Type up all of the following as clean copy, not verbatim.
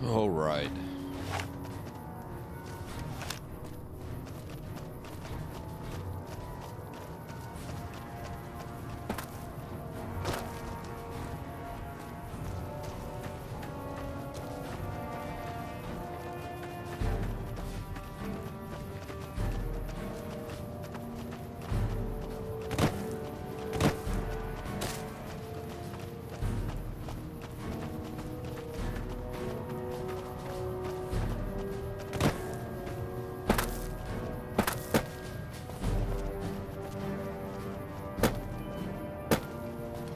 All right.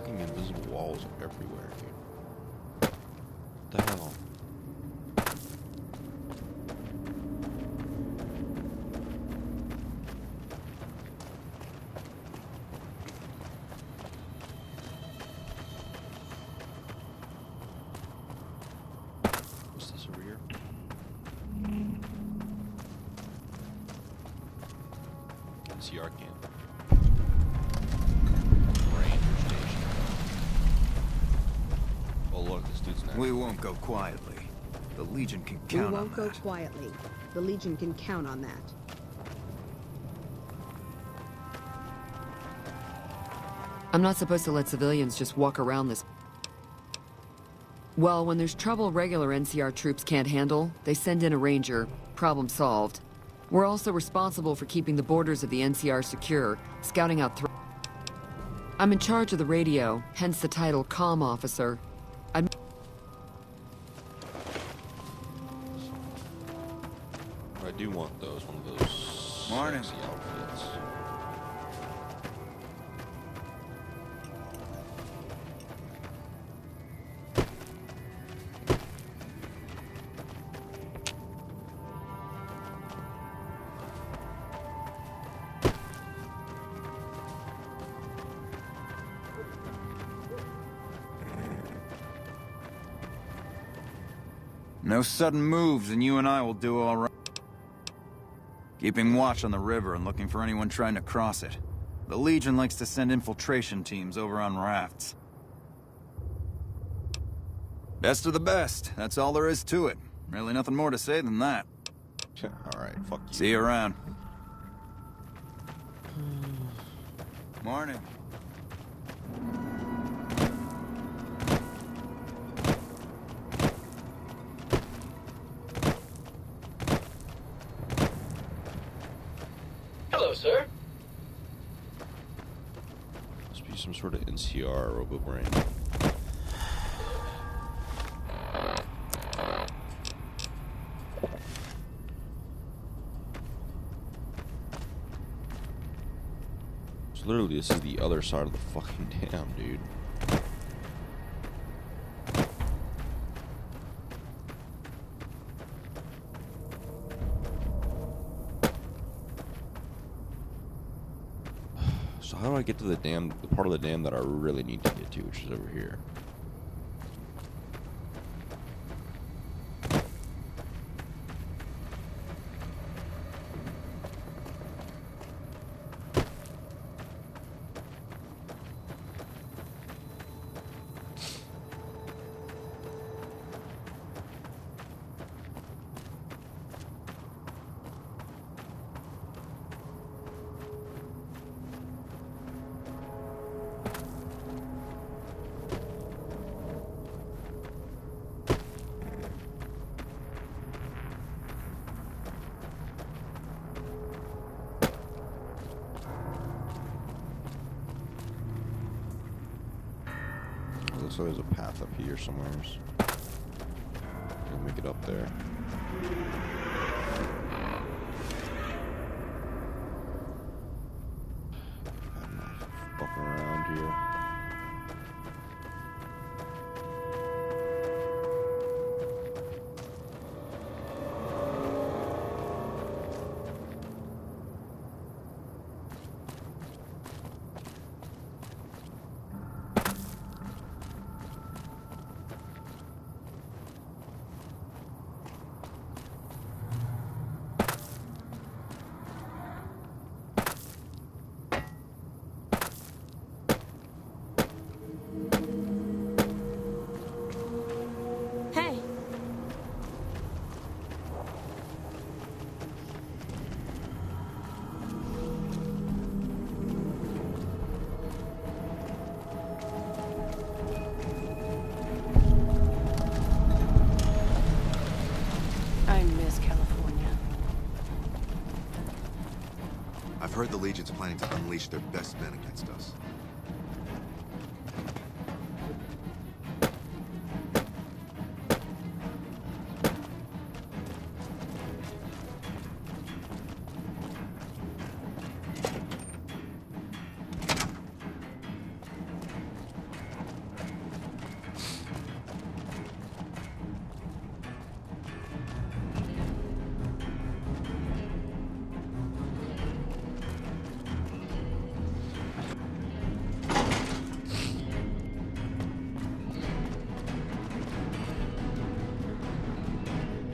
Invisible walls are everywhere, dude. What the hell? What's this over here? NCR camp. We won't go quietly. The Legion can count on that. We won't go quietly. The Legion can count on that. I'm not supposed to let civilians just walk around this. Well, when there's trouble regular NCR troops can't handle, they send in a ranger. Problem solved. We're also responsible for keeping the borders of the NCR secure, scouting out threats. I'm in charge of the radio, hence the title Comm Officer. I do want those, one of those Morning. sexy outfits. No sudden moves and you and I will do all right. Keeping watch on the river and looking for anyone trying to cross it. The Legion likes to send infiltration teams over on rafts. Best of the best. That's all there is to it. Really nothing more to say than that. Alright, fuck you. See you around. Morning. Hello, sir. Must be some sort of NCR robo-brain. So literally, this is the other side of the fucking dam, dude. So how do I get to the dam, the part of the dam that I really need to get to, which is over here? Looks like there's a path up here somewhere. We'll make it up there. I'm not fucking around here. heard the Legion's planning to unleash their best men against us.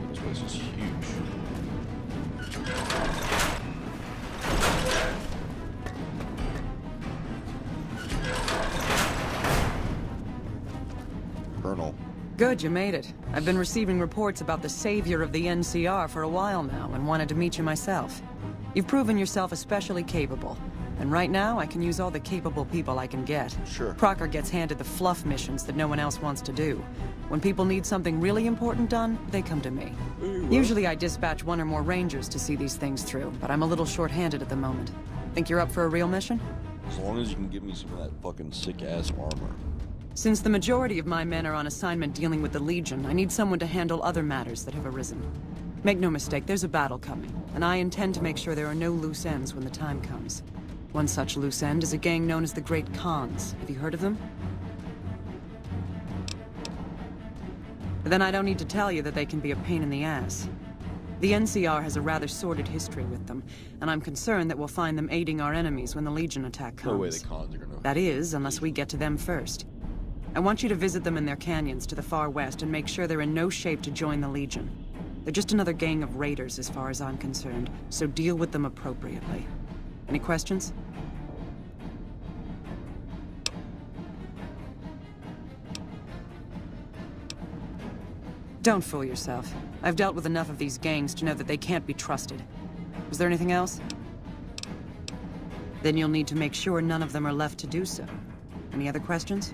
This place is huge. Colonel. Good, you made it. I've been receiving reports about the savior of the NCR for a while now, and wanted to meet you myself. You've proven yourself especially capable, and right now I can use all the capable people I can get. Sure. Crocker gets handed the fluff missions that no one else wants to do. When people need something really important done, they come to me. Usually I dispatch one or more rangers to see these things through, but I'm a little short-handed at the moment. Think you're up for a real mission? As long as you can give me some of that fucking sick-ass armor. Since the majority of my men are on assignment dealing with the Legion, I need someone to handle other matters that have arisen. Make no mistake, there's a battle coming, and I intend to make sure there are no loose ends when the time comes. One such loose end is a gang known as the Great Khans. Have you heard of them? Then I don't need to tell you that they can be a pain in the ass. The NCR has a rather sordid history with them, and I'm concerned that we'll find them aiding our enemies when the Legion attack comes. No way the cons are gonna... That is, unless we get to them first. I want you to visit them in their canyons to the far west and make sure they're in no shape to join the Legion. They're just another gang of raiders as far as I'm concerned, so deal with them appropriately. Any questions? Don't fool yourself. I've dealt with enough of these gangs to know that they can't be trusted. Was there anything else? Then you'll need to make sure none of them are left to do so. Any other questions?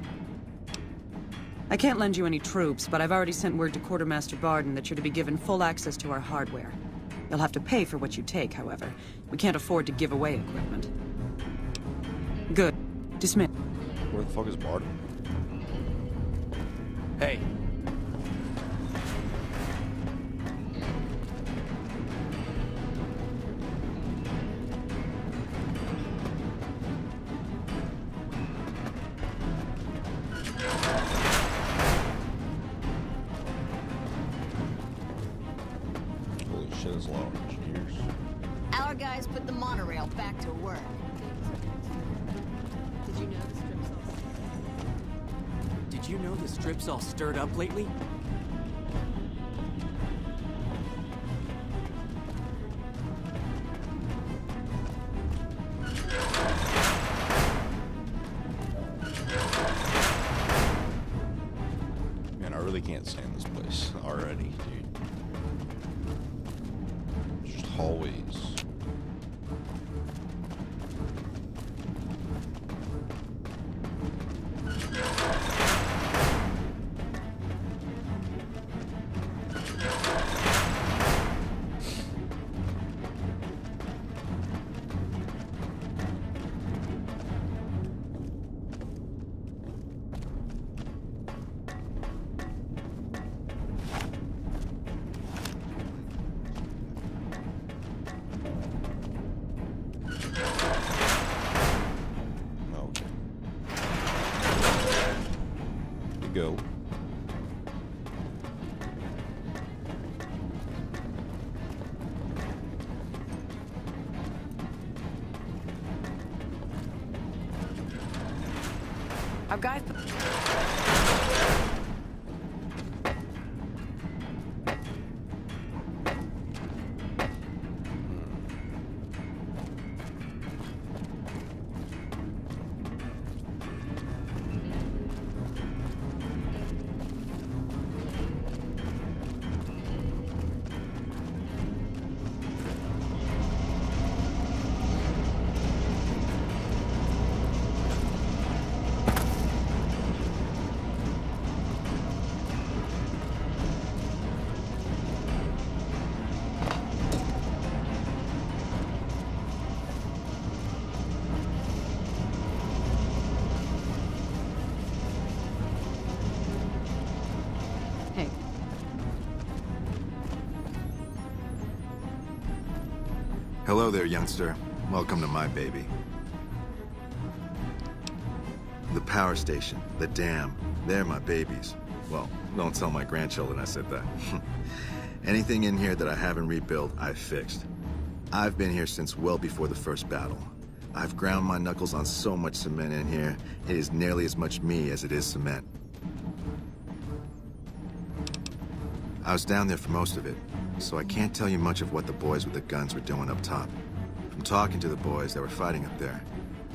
I can't lend you any troops, but I've already sent word to Quartermaster Barden that you're to be given full access to our hardware. You'll have to pay for what you take, however. We can't afford to give away equipment. Good. Dismiss. Where the fuck is Barton? Hey. Holy shit, there's a lot of engineers. Our guys put the monorail back to work. Did you know the strip's all... Did you know the strip's all stirred up lately? Man, I really can't stand this place already, dude. Just hallways. Okay. Here we go. Our guys... Hello there, youngster. Welcome to my baby. The power station, the dam, they're my babies. Well, don't tell my grandchildren I said that. Anything in here that I haven't rebuilt, I've fixed. I've been here since well before the first battle. I've ground my knuckles on so much cement in here, it is nearly as much me as it is cement. I was down there for most of it, so I can't tell you much of what the boys with the guns were doing up top. From talking to the boys that were fighting up there,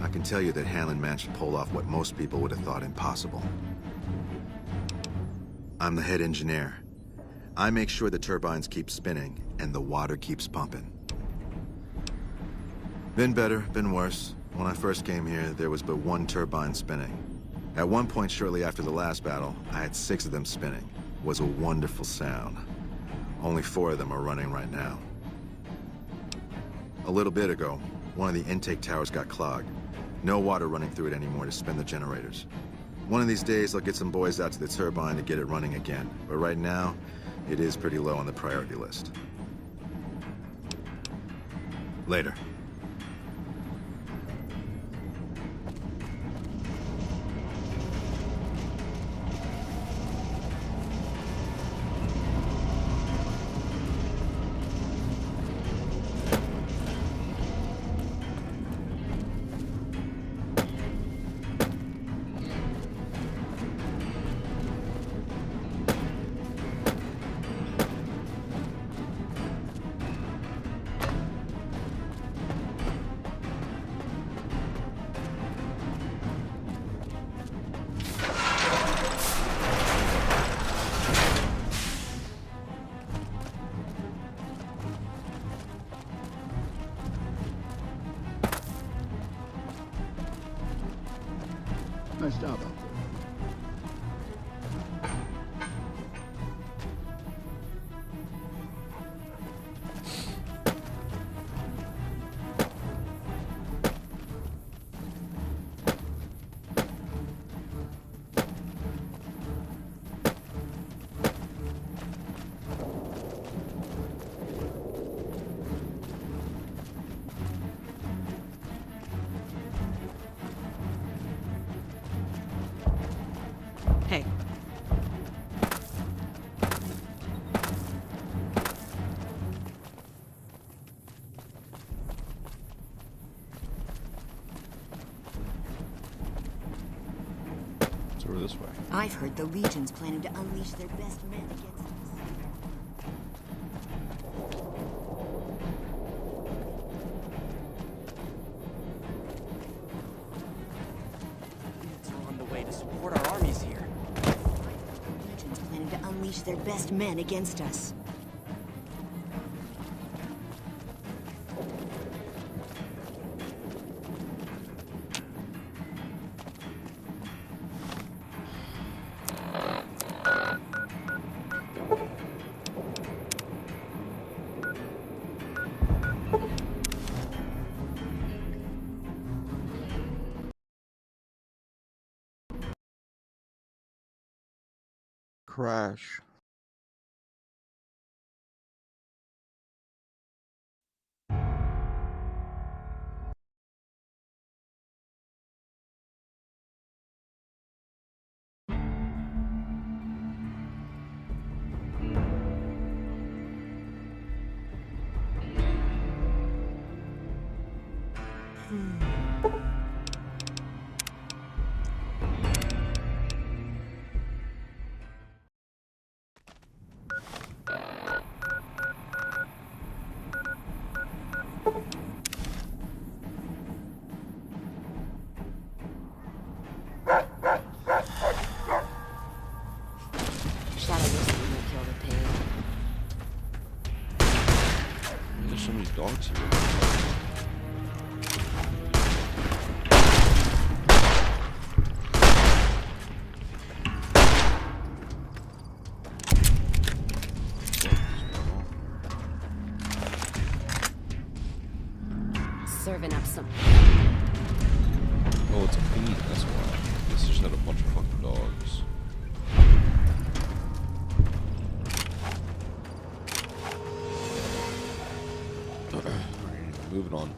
I can tell you that Hanlon managed to pull off what most people would have thought impossible. I'm the head engineer. I make sure the turbines keep spinning and the water keeps pumping. Been better, been worse. When I first came here, there was but one turbine spinning. At one point shortly after the last battle, I had 6 of them spinning. It was a wonderful sound. Only 4 of them are running right now. A little bit ago, one of the intake towers got clogged. No water running through it anymore to spin the generators. One of these days, I'll get some boys out to the turbine to get it running again. But right now, it is pretty low on the priority list. Later. Nice job out there. Hey. It's over this way. I've heard the Legion's planning to unleash their best men against us. Units are on the way to support our armies here. The Legion's planning to unleash their best men against us. Crash. Shadow was the one who killed the pig. There's so many dogs here. Serving up some. Oh, it's a feed, that's why. This just had a bunch of fucking dogs. Alright, moving on.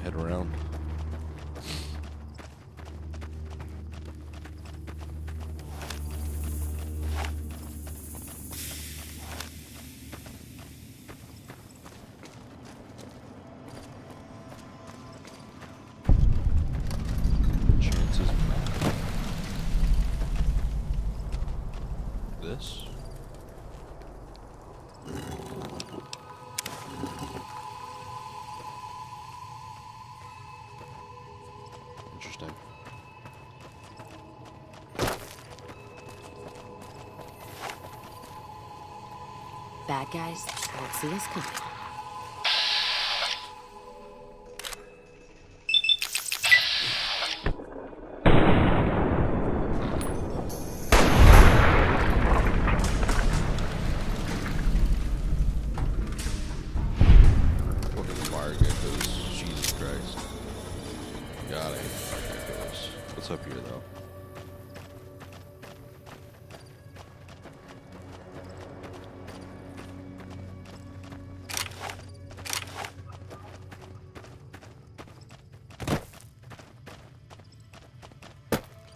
Head around. Chances matter. This. Interesting. Bad guys won't see us coming. Fucking fire geckos. Jesus Christ. God, I hate fire geckos. What's up here, though?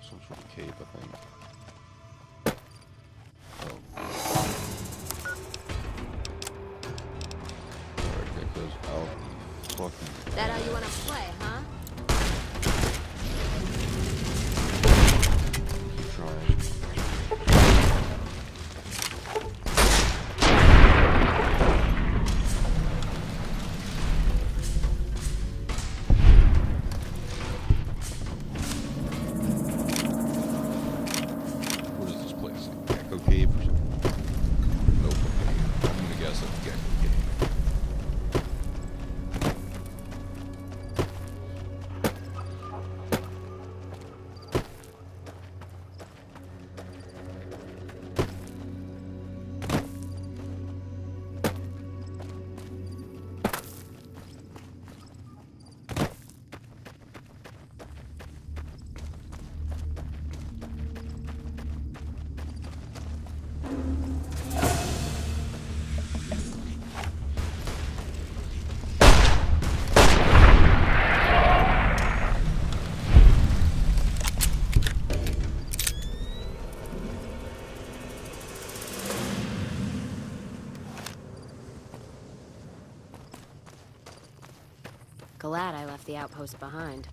Some sort of cave, I think. Oh. Fire geckos out. Fucking. That how you wanna play, huh? Keep trying. What is this place? Gecko cave or something? Nope. Okay. I'm gonna guess it's Gecko cave. Glad I left the outpost behind.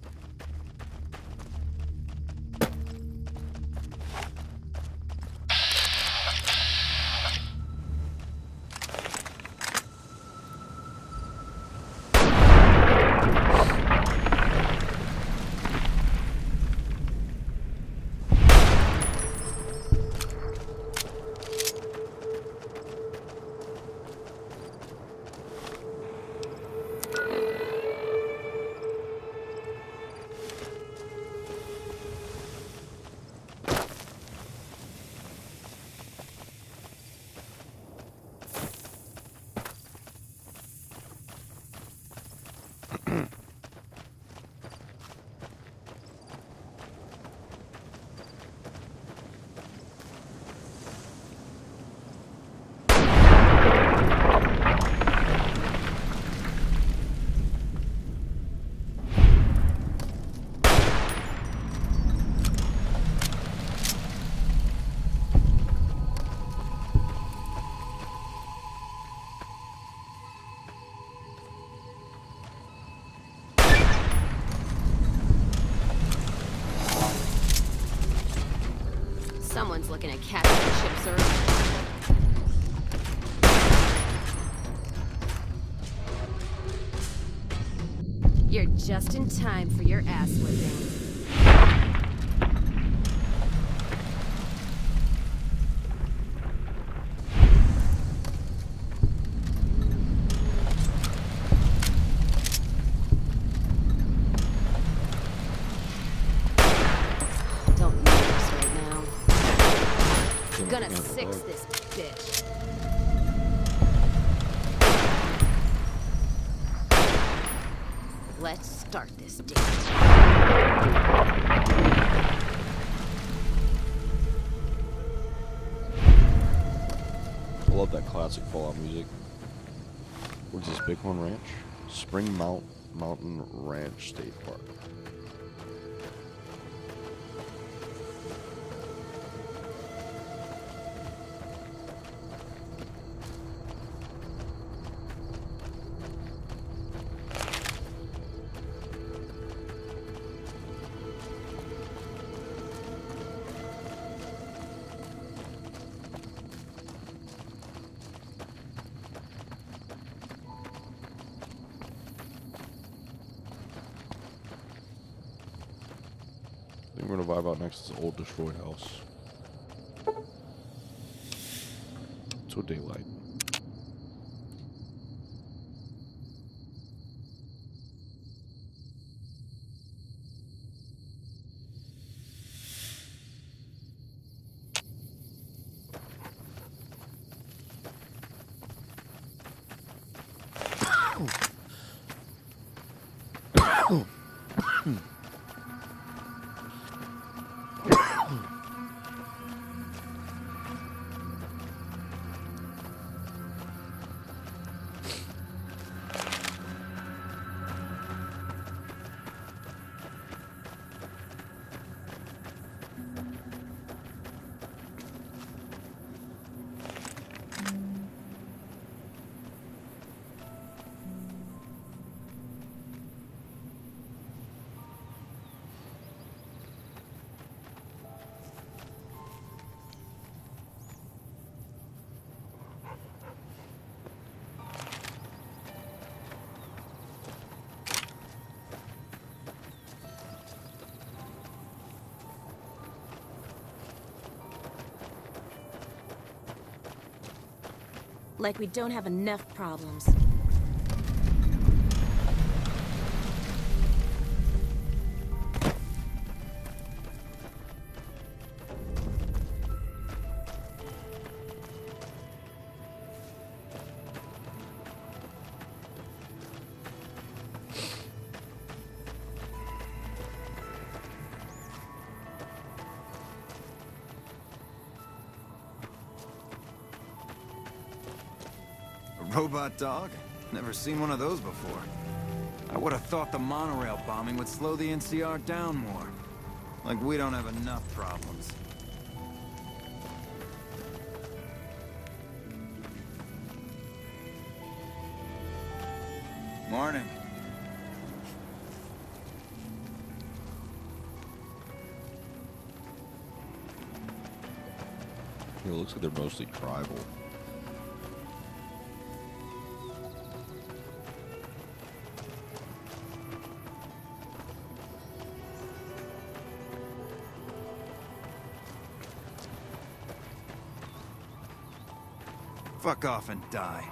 Someone's looking at catching the ships early. You're just in time for your ass whipping. bitch. Let's start this date. I love that classic Fallout music. What is this, Bighorn Ranch? Spring Mountain Ranch State Park. I think we're gonna vibe out next to this old destroyed house. So daylight. Like we don't have enough problems. Robot dog? Never seen one of those before. I would have thought the monorail bombing would slow the NCR down more. Like we don't have enough problems. Morning. It looks like they're mostly tribal. Fuck off and die.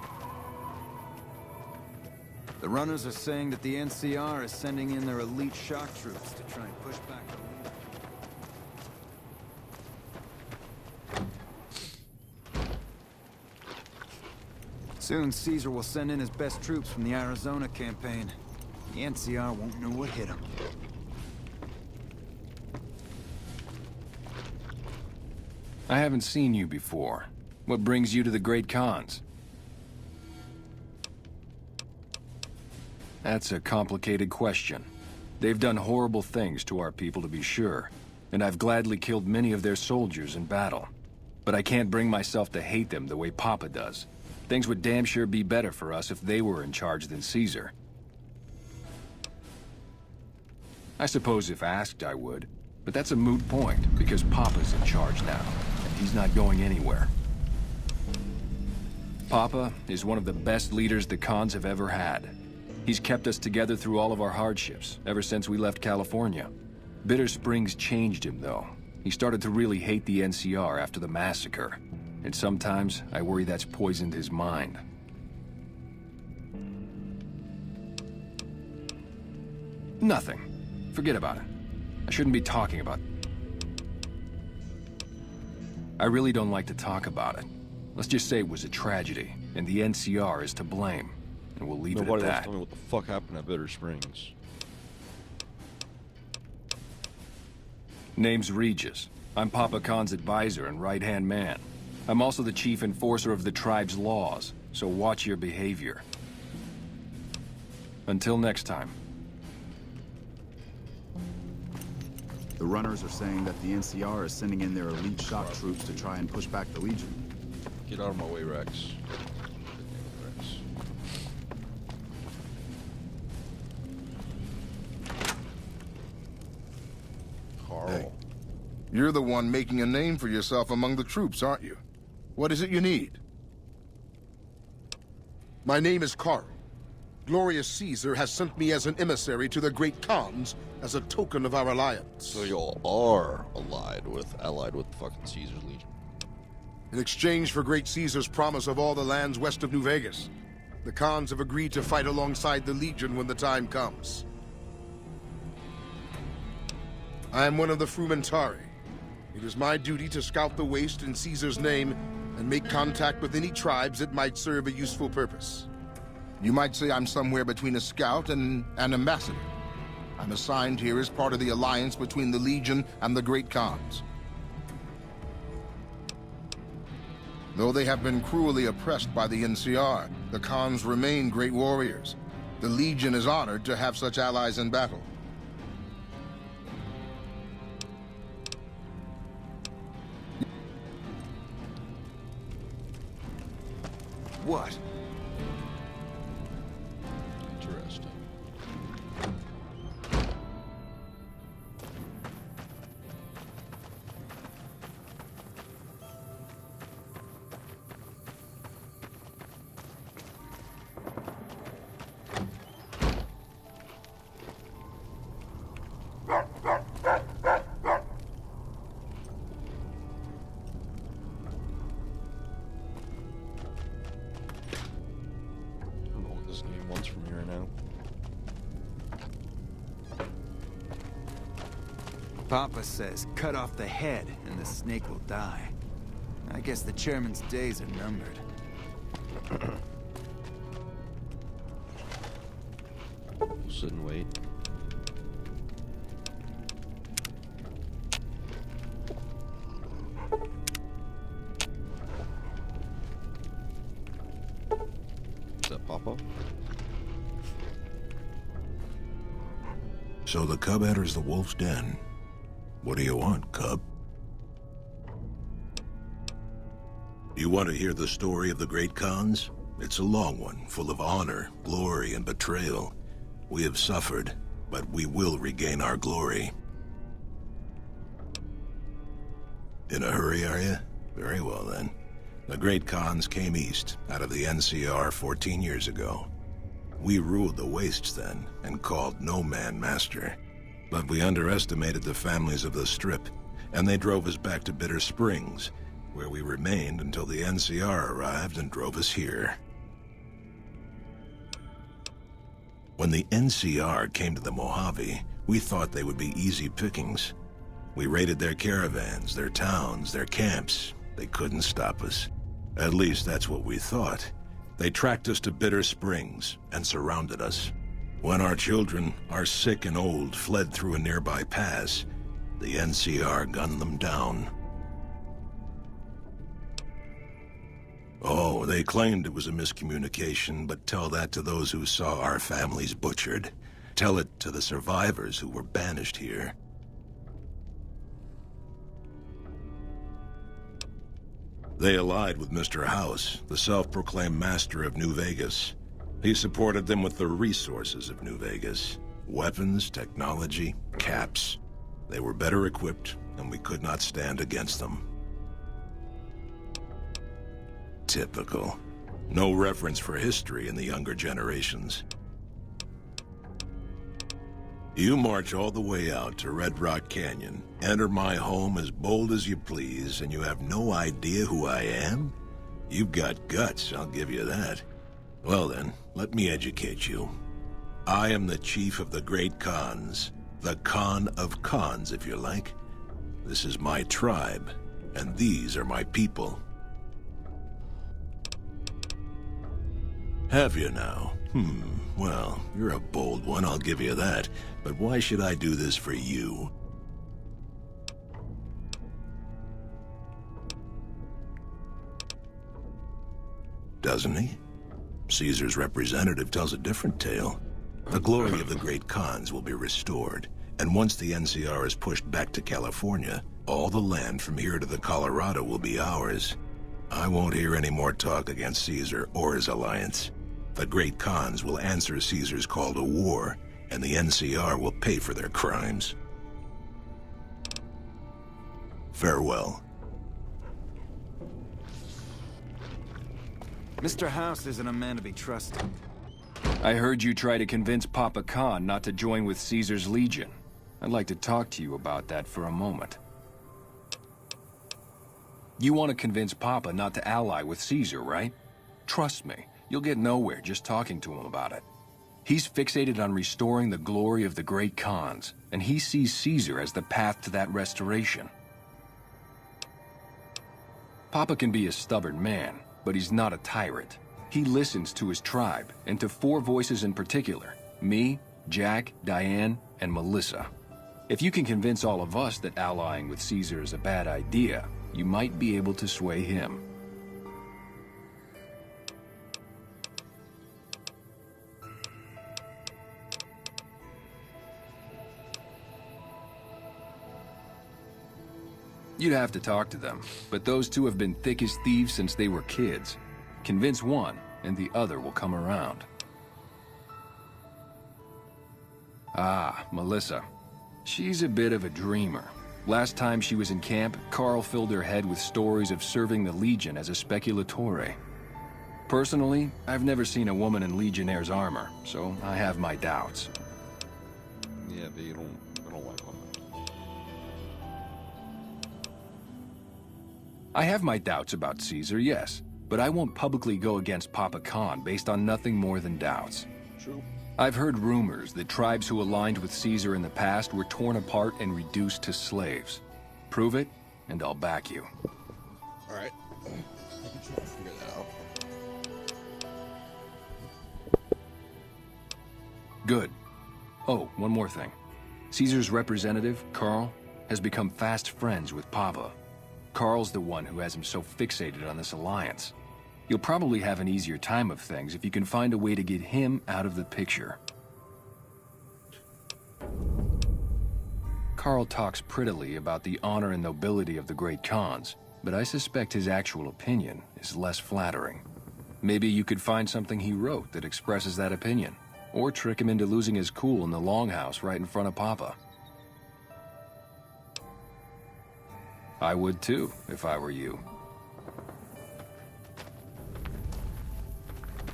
The runners are saying that the NCR is sending in their elite shock troops to try and push back the lead. Soon Caesar will send in his best troops from the Arizona campaign. The NCR won't know what hit them. I haven't seen you before. What brings you to the Great Khans? That's a complicated question. They've done horrible things to our people, to be sure, and I've gladly killed many of their soldiers in battle. But I can't bring myself to hate them the way Papa does. Things would damn sure be better for us if they were in charge than Caesar. I suppose if asked, I would. But that's a moot point, because Papa's in charge now, and he's not going anywhere. Papa is one of the best leaders the Khans have ever had. He's kept us together through all of our hardships, ever since we left California. Bitter Springs changed him, though. He started to really hate the NCR after the massacre. And sometimes, I worry that's poisoned his mind. Nothing. Forget about it. I shouldn't be talking about it. I really don't like to talk about it. Let's just say it was a tragedy, and the NCR is to blame. And we'll leave it at Nobody wants that. to tell me what the fuck happened at Bitter Springs. Name's Regis. I'm Papa Khan's advisor and right-hand man. I'm also the chief enforcer of the tribe's laws, so watch your behavior. Until next time. The runners are saying that the NCR is sending in their elite shock troops to try and push back the Legion. Get out of my way, Rex. Carl. Hey, you're the one making a name for yourself among the troops, aren't you? What is it you need? My name is Carl. Glorious Caesar has sent me as an emissary to the Great Khans as a token of our alliance. So y'all are allied with fucking Caesar's Legion. In exchange for Great Caesar's promise of all the lands west of New Vegas, the Khans have agreed to fight alongside the Legion when the time comes. I am one of the Frumentari. It is my duty to scout the waste in Caesar's name and make contact with any tribes that might serve a useful purpose. You might say I'm somewhere between a scout and an ambassador. I'm assigned here as part of the alliance between the Legion and the Great Khans. Though they have been cruelly oppressed by the NCR, the Khans remain great warriors. The Legion is honored to have such allies in battle. What? Interesting. Papa says cut off the head and the snake will die. I guess the chairman's days are numbered. We'll sit and wait. Is that Papa? So the cub enters the wolf's den. What do you want, cub? You want to hear the story of the Great Khans? It's a long one, full of honor, glory, and betrayal. We have suffered, but we will regain our glory. In a hurry, are you? Very well, then. The Great Khans came east, out of the NCR 14 years ago. We ruled the wastes then, and called no man master. But we underestimated the families of the Strip, and they drove us back to Bitter Springs, where we remained until the NCR arrived and drove us here. When the NCR came to the Mojave, we thought they would be easy pickings. We raided their caravans, their towns, their camps. They couldn't stop us. At least that's what we thought. They tracked us to Bitter Springs and surrounded us. When our children, our sick and old, fled through a nearby pass, the NCR gunned them down. Oh, they claimed it was a miscommunication, but tell that to those who saw our families butchered. Tell it to the survivors who were banished here. They allied with Mr. House, the self-proclaimed master of New Vegas. He supported them with the resources of New Vegas. Weapons, technology, caps. They were better equipped, and we could not stand against them. Typical. No reference for history in the younger generations. You march all the way out to Red Rock Canyon, enter my home as bold as you please, and you have no idea who I am? You've got guts, I'll give you that. Well then, let me educate you. I am the chief of the Great Khans. The Khan of Khans, if you like. This is my tribe, and these are my people. Have you now? Well, you're a bold one, I'll give you that. But why should I do this for you? Doesn't he? Caesar's representative tells a different tale. The glory of the great Khans will be restored, and once the NCR is pushed back to California, all the land from here to the Colorado will be ours. I won't hear any more talk against Caesar or his alliance. The great Khans will answer Caesar's call to war, and the NCR will pay for their crimes. Farewell. Mr. House isn't a man to be trusted. I heard you try to convince Papa Khan not to join with Caesar's Legion. I'd like to talk to you about that for a moment. You want to convince Papa not to ally with Caesar, right? Trust me, you'll get nowhere just talking to him about it. He's fixated on restoring the glory of the great Khans, and he sees Caesar as the path to that restoration. Papa can be a stubborn man, but he's not a tyrant. He listens to his tribe, and to 4 voices in particular: me, Jack, Diane, and Melissa. If you can convince all of us that allying with Caesar is a bad idea, you might be able to sway him. You'd have to talk to them, but those 2 have been thick as thieves since they were kids. Convince one, and the other will come around. Ah, Melissa. She's a bit of a dreamer. Last time she was in camp, Carl filled her head with stories of serving the Legion as a speculatore. Personally, I've never seen a woman in Legionnaire's armor, so I have my doubts. Yeah, they don't like women. I have my doubts about Caesar, yes, but I won't publicly go against Papa Khan based on nothing more than doubts. True. I've heard rumors that tribes who aligned with Caesar in the past were torn apart and reduced to slaves. Prove it, and I'll back you. Alright. I can try to figure that out. Good. Oh, one more thing. Caesar's representative, Carl, has become fast friends with Papa. Carl's the one who has him so fixated on this alliance. You'll probably have an easier time of things if you can find a way to get him out of the picture. Carl talks prettily about the honor and nobility of the great Khans, but I suspect his actual opinion is less flattering. Maybe you could find something he wrote that expresses that opinion, or trick him into losing his cool in the longhouse right in front of Papa. I would too, if I were you.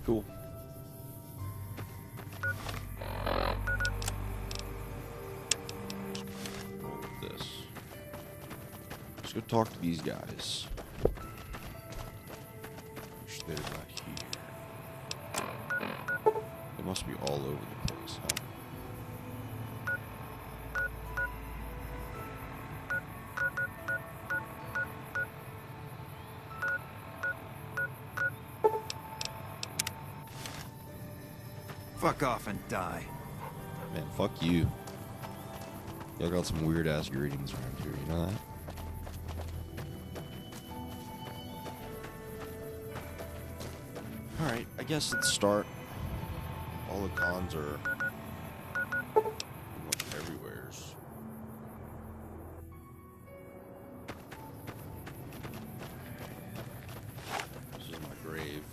Cool. Roll with this. Let's go talk to these guys. Wish they're not here. They must be all over the place, huh? Fuck off and die. Man, fuck you. Y'all got some weird ass greetings around here, you know that? Alright, I guess let's start. All the Khans are everywheres. This is my grave.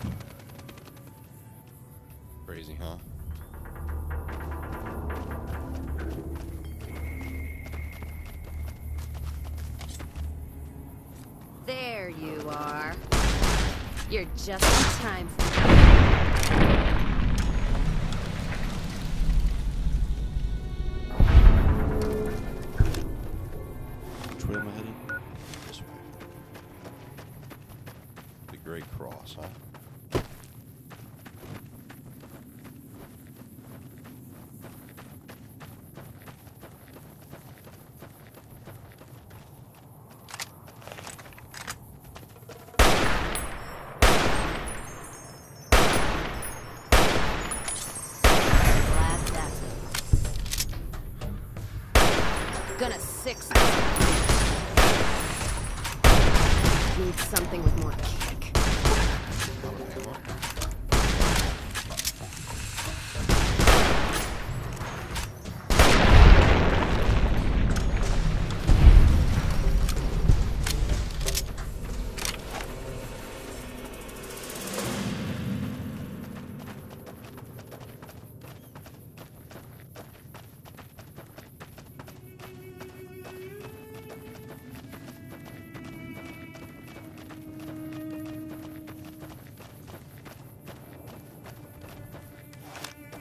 Crazy, huh? There you are. You're just in time for Which way am I heading? This way. The Great Cross, huh? Gonna six. Need something with more kick.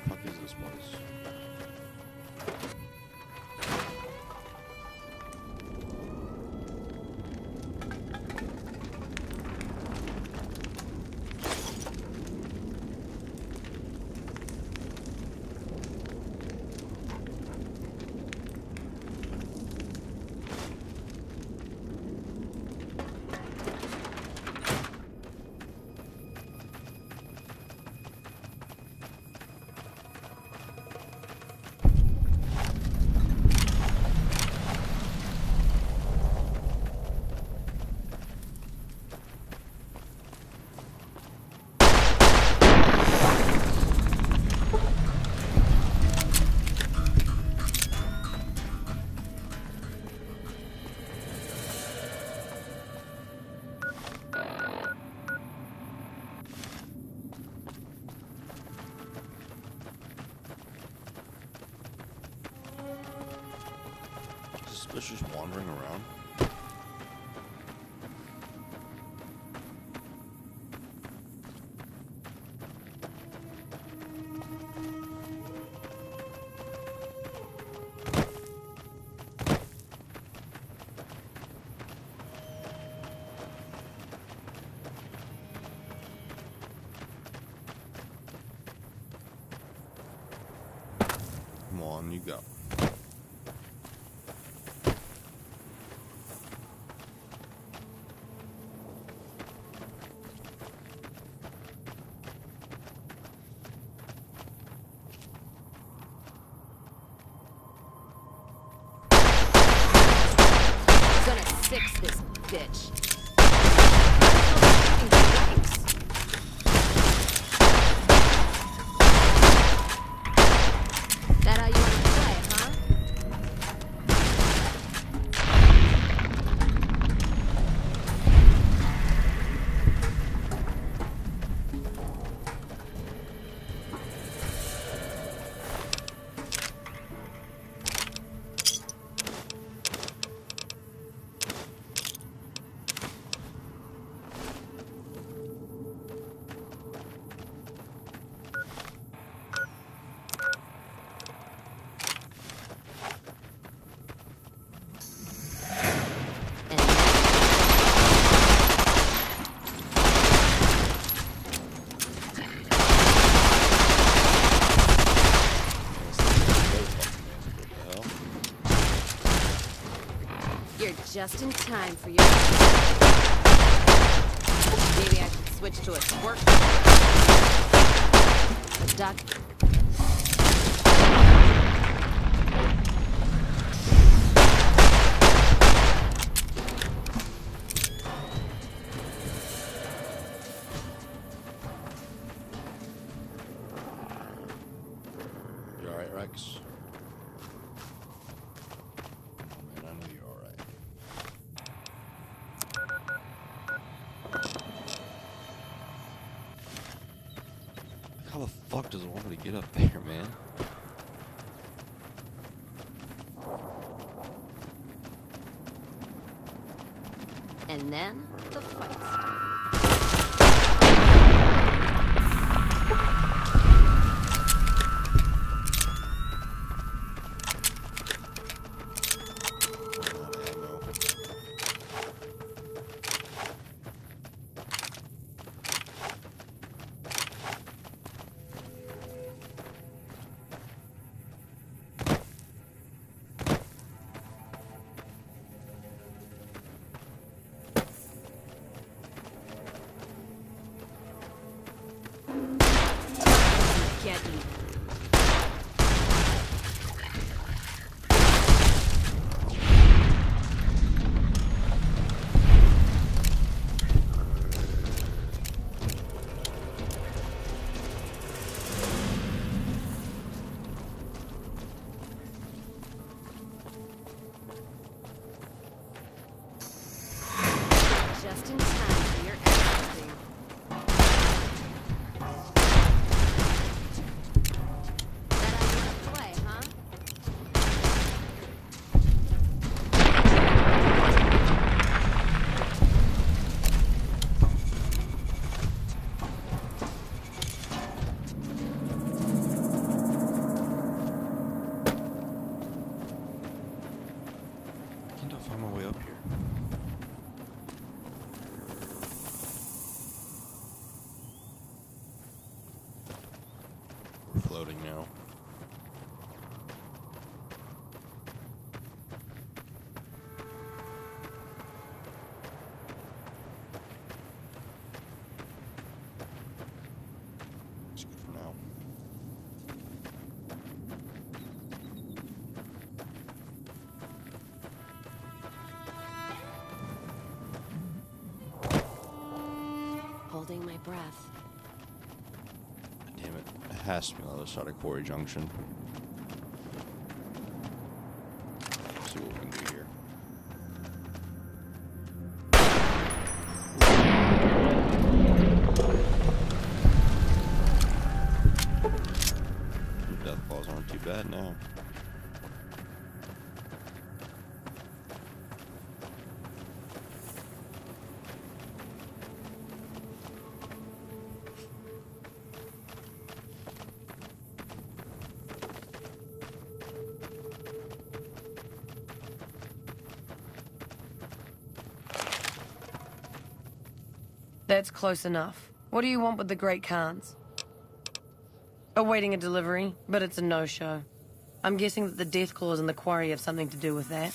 Fuck is this place? Suspicious wandering around. Come on, you go. Fix this bitch. That how you want to play, huh? You're just in time for your... Maybe I should switch to a twerk. A duck. You alright, Rex? Man, I know you're alright. How the fuck does it want me to get up there, man? And then the fight started. holding my breath. Damn it. It has to be on the other side of Quarry Junction. Let's see what we can do here. Death balls aren't too bad now. That's close enough. What do you want with the Great Khans? Awaiting a delivery, but it's a no-show. I'm guessing that the death claws in the quarry have something to do with that.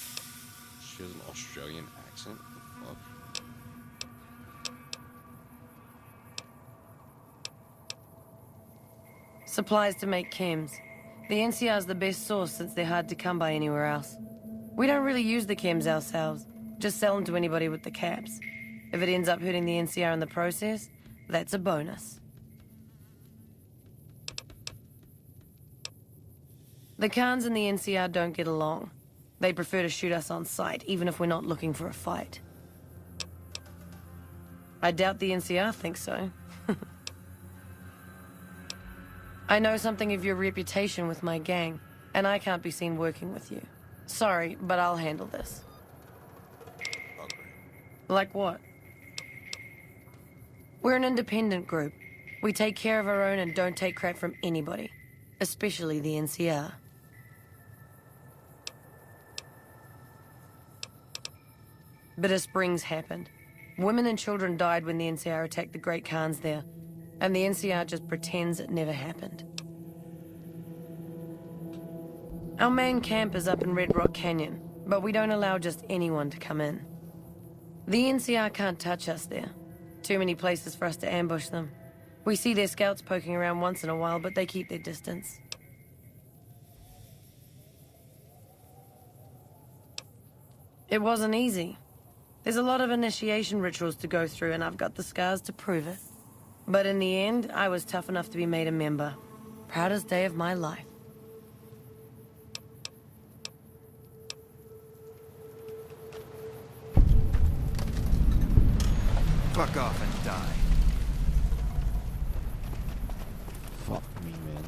She has an Australian accent. Fuck. Supplies to make chems. The NCR's the best source since they're hard to come by anywhere else. We don't really use the chems ourselves, just sell them to anybody with the caps. If it ends up hurting the NCR in the process, that's a bonus. The Khans and the NCR don't get along. They prefer to shoot us on sight, even if we're not looking for a fight. I doubt the NCR thinks so. I know something of your reputation with my gang, and I can't be seen working with you. Sorry, but I'll handle this. Okay. Like what? We're an independent group. We take care of our own and don't take crap from anybody, especially the NCR. Bitter Springs happened. Women and children died when the NCR attacked the Great Khans there, and the NCR just pretends it never happened. Our main camp is up in Red Rock Canyon, but we don't allow just anyone to come in. The NCR can't touch us there. Too many places for us to ambush them. We see their scouts poking around once in a while, but they keep their distance. It wasn't easy. There's a lot of initiation rituals to go through, and I've got the scars to prove it. But in the end, I was tough enough to be made a member. Proudest day of my life. Fuck off and die. Fuck me, man.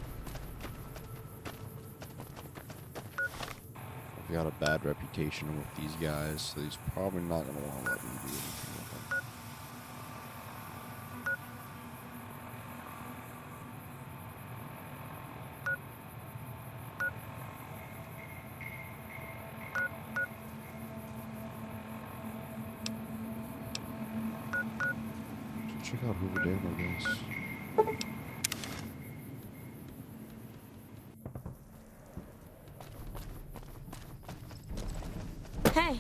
I've got a bad reputation with these guys, so he's probably not gonna want to let me do anything with them. Check out Hoover Dam, I guess. Hey.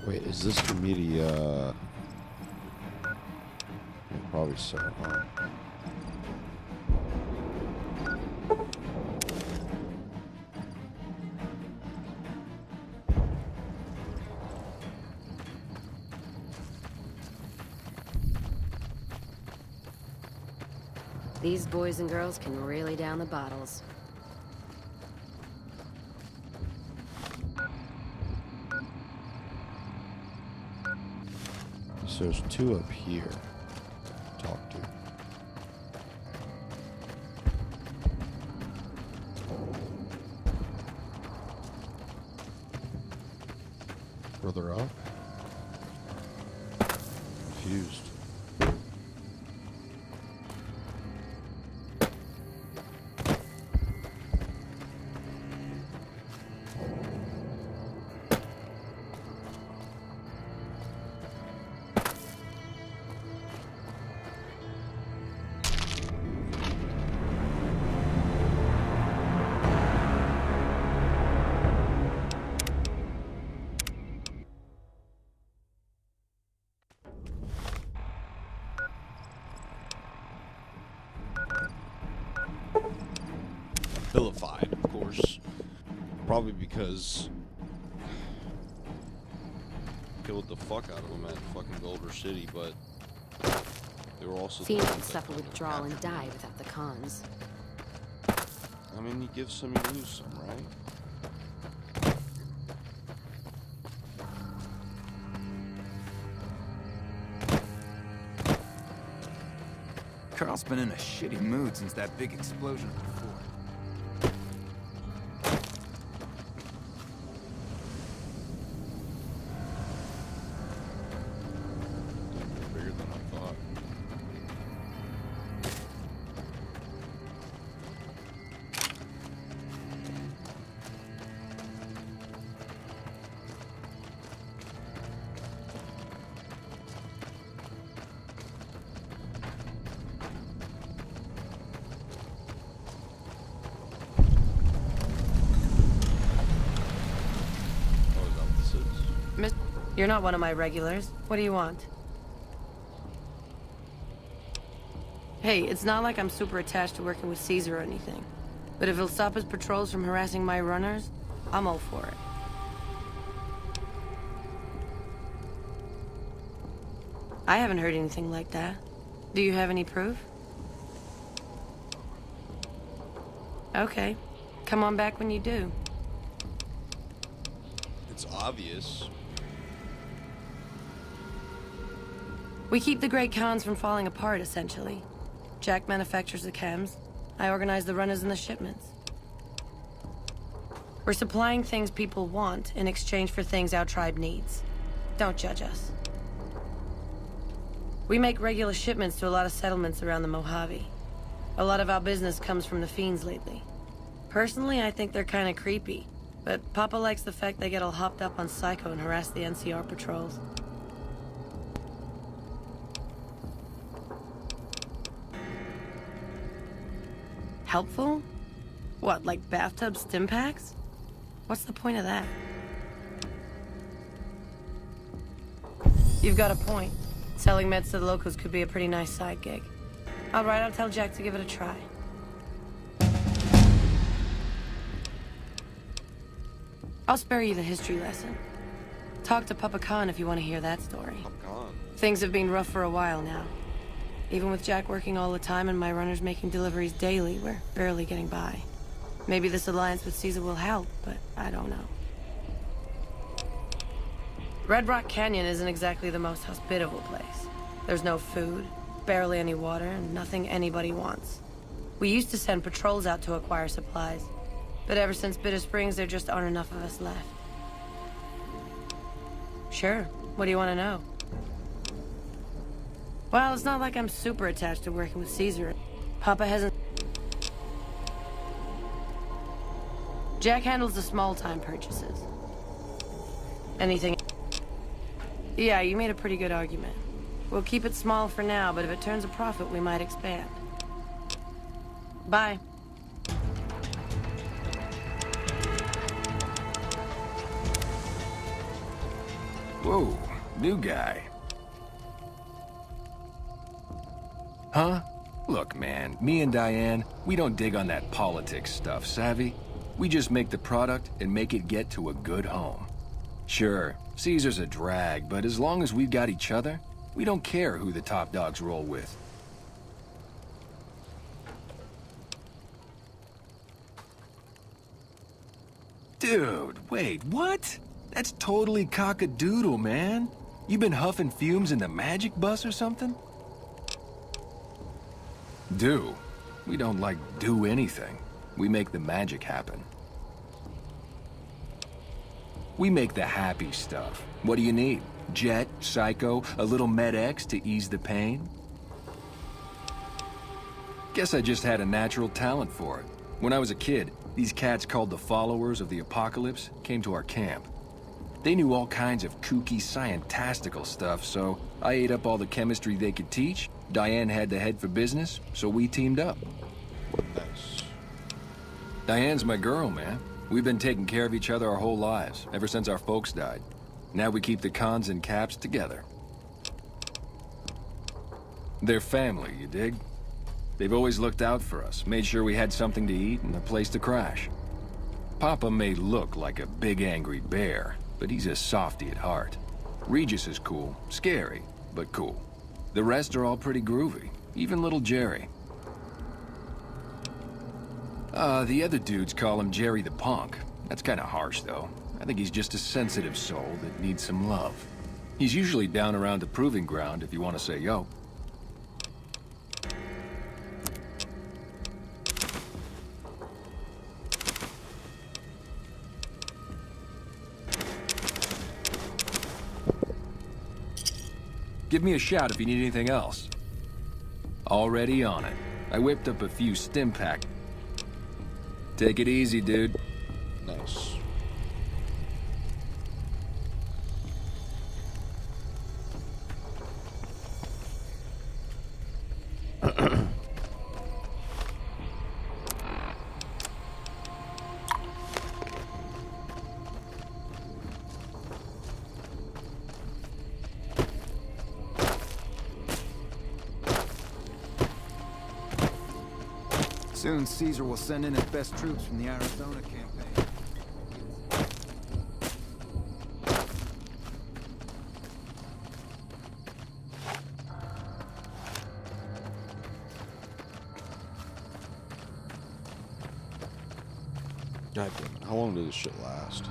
Wait, is this for me to, yeah, probably so, huh? These boys and girls can really down the bottles. So there's two up here to talk to. Further up? Confused. vilified, of course. Probably because killed the fuck out of them at fucking Boulder City, but they were also Fiends would suffer withdrawal and die without the cons. I mean, you give some, you lose some, right? Carl's been in a shitty mood since that big explosion before. Bigger than I thought. You're not one of my regulars. What do you want? Hey, it's not like I'm super attached to working with Caesar or anything. But if he'll stop his patrols from harassing my runners, I'm all for it. I haven't heard anything like that. Do you have any proof? Okay. Come on back when you do. It's obvious. We keep the Great Khans from falling apart, essentially. Jack manufactures the chems. I organize the runners and the shipments. We're supplying things people want in exchange for things our tribe needs. Don't judge us. We make regular shipments to a lot of settlements around the Mojave. A lot of our business comes from the Fiends lately. Personally, I think they're kind of creepy. But Papa likes the fact they get all hopped up on Psycho and harass the NCR patrols. Helpful? What, like bathtub stim packs? What's the point of that? You've got a point. Selling meds to the locals could be a pretty nice side gig. All right, I'll tell Jack to give it a try. I'll spare you the history lesson. Talk to Papa Khan if you want to hear that story. Things have been rough for a while now. Even with Jack working all the time and my runners making deliveries daily, we're barely getting by. Maybe this alliance with Caesar will help, but I don't know. Red Rock Canyon isn't exactly the most hospitable place. There's no food, barely any water, and nothing anybody wants. We used to send patrols out to acquire supplies, but ever since Bitter Springs, there just aren't enough of us left. Sure, what do you want to know? Well, it's not like I'm super attached to working with Caesar. Papa hasn't... Jack handles the small-time purchases. Anything... Yeah, you made a pretty good argument. We'll keep it small for now, but if it turns a profit, we might expand. Bye. Whoa, new guy. Huh? Look, man, me and Diane, we don't dig on that politics stuff, savvy? We just make the product and make it get to a good home. Sure, Caesar's a drag, but as long as we've got each other, we don't care who the top dogs roll with. Dude, wait, what? That's totally cock-a-doodle, man. You been huffing fumes in the magic bus or something? Do? We don't, like, do anything. We make the magic happen. We make the happy stuff. What do you need? Jet, Psycho, a little Med-X to ease the pain? Guess I just had a natural talent for it. When I was a kid, these cats called the Followers of the Apocalypse came to our camp. They knew all kinds of kooky, scientistical stuff, so I ate up all the chemistry they could teach. Diane had the head for business, so we teamed up. Nice. Diane's my girl, man. We've been taking care of each other our whole lives, ever since our folks died. Now we keep the cons and caps together. They're family, you dig? They've always looked out for us, made sure we had something to eat and a place to crash. Papa may look like a big angry bear, but he's a softy at heart. Regis is cool, scary, but cool. The rest are all pretty groovy, even little Jerry. The other dudes call him Jerry the Punk. That's kinda harsh, though. I think he's just a sensitive soul that needs some love. He's usually down around the proving ground if you want to say yo. Give me a shout if you need anything else. Already on it. I whipped up a few stim pack. Take it easy, dude. Nice. Soon Caesar will send in his best troops from the Arizona campaign. God damn it. How long did this shit last?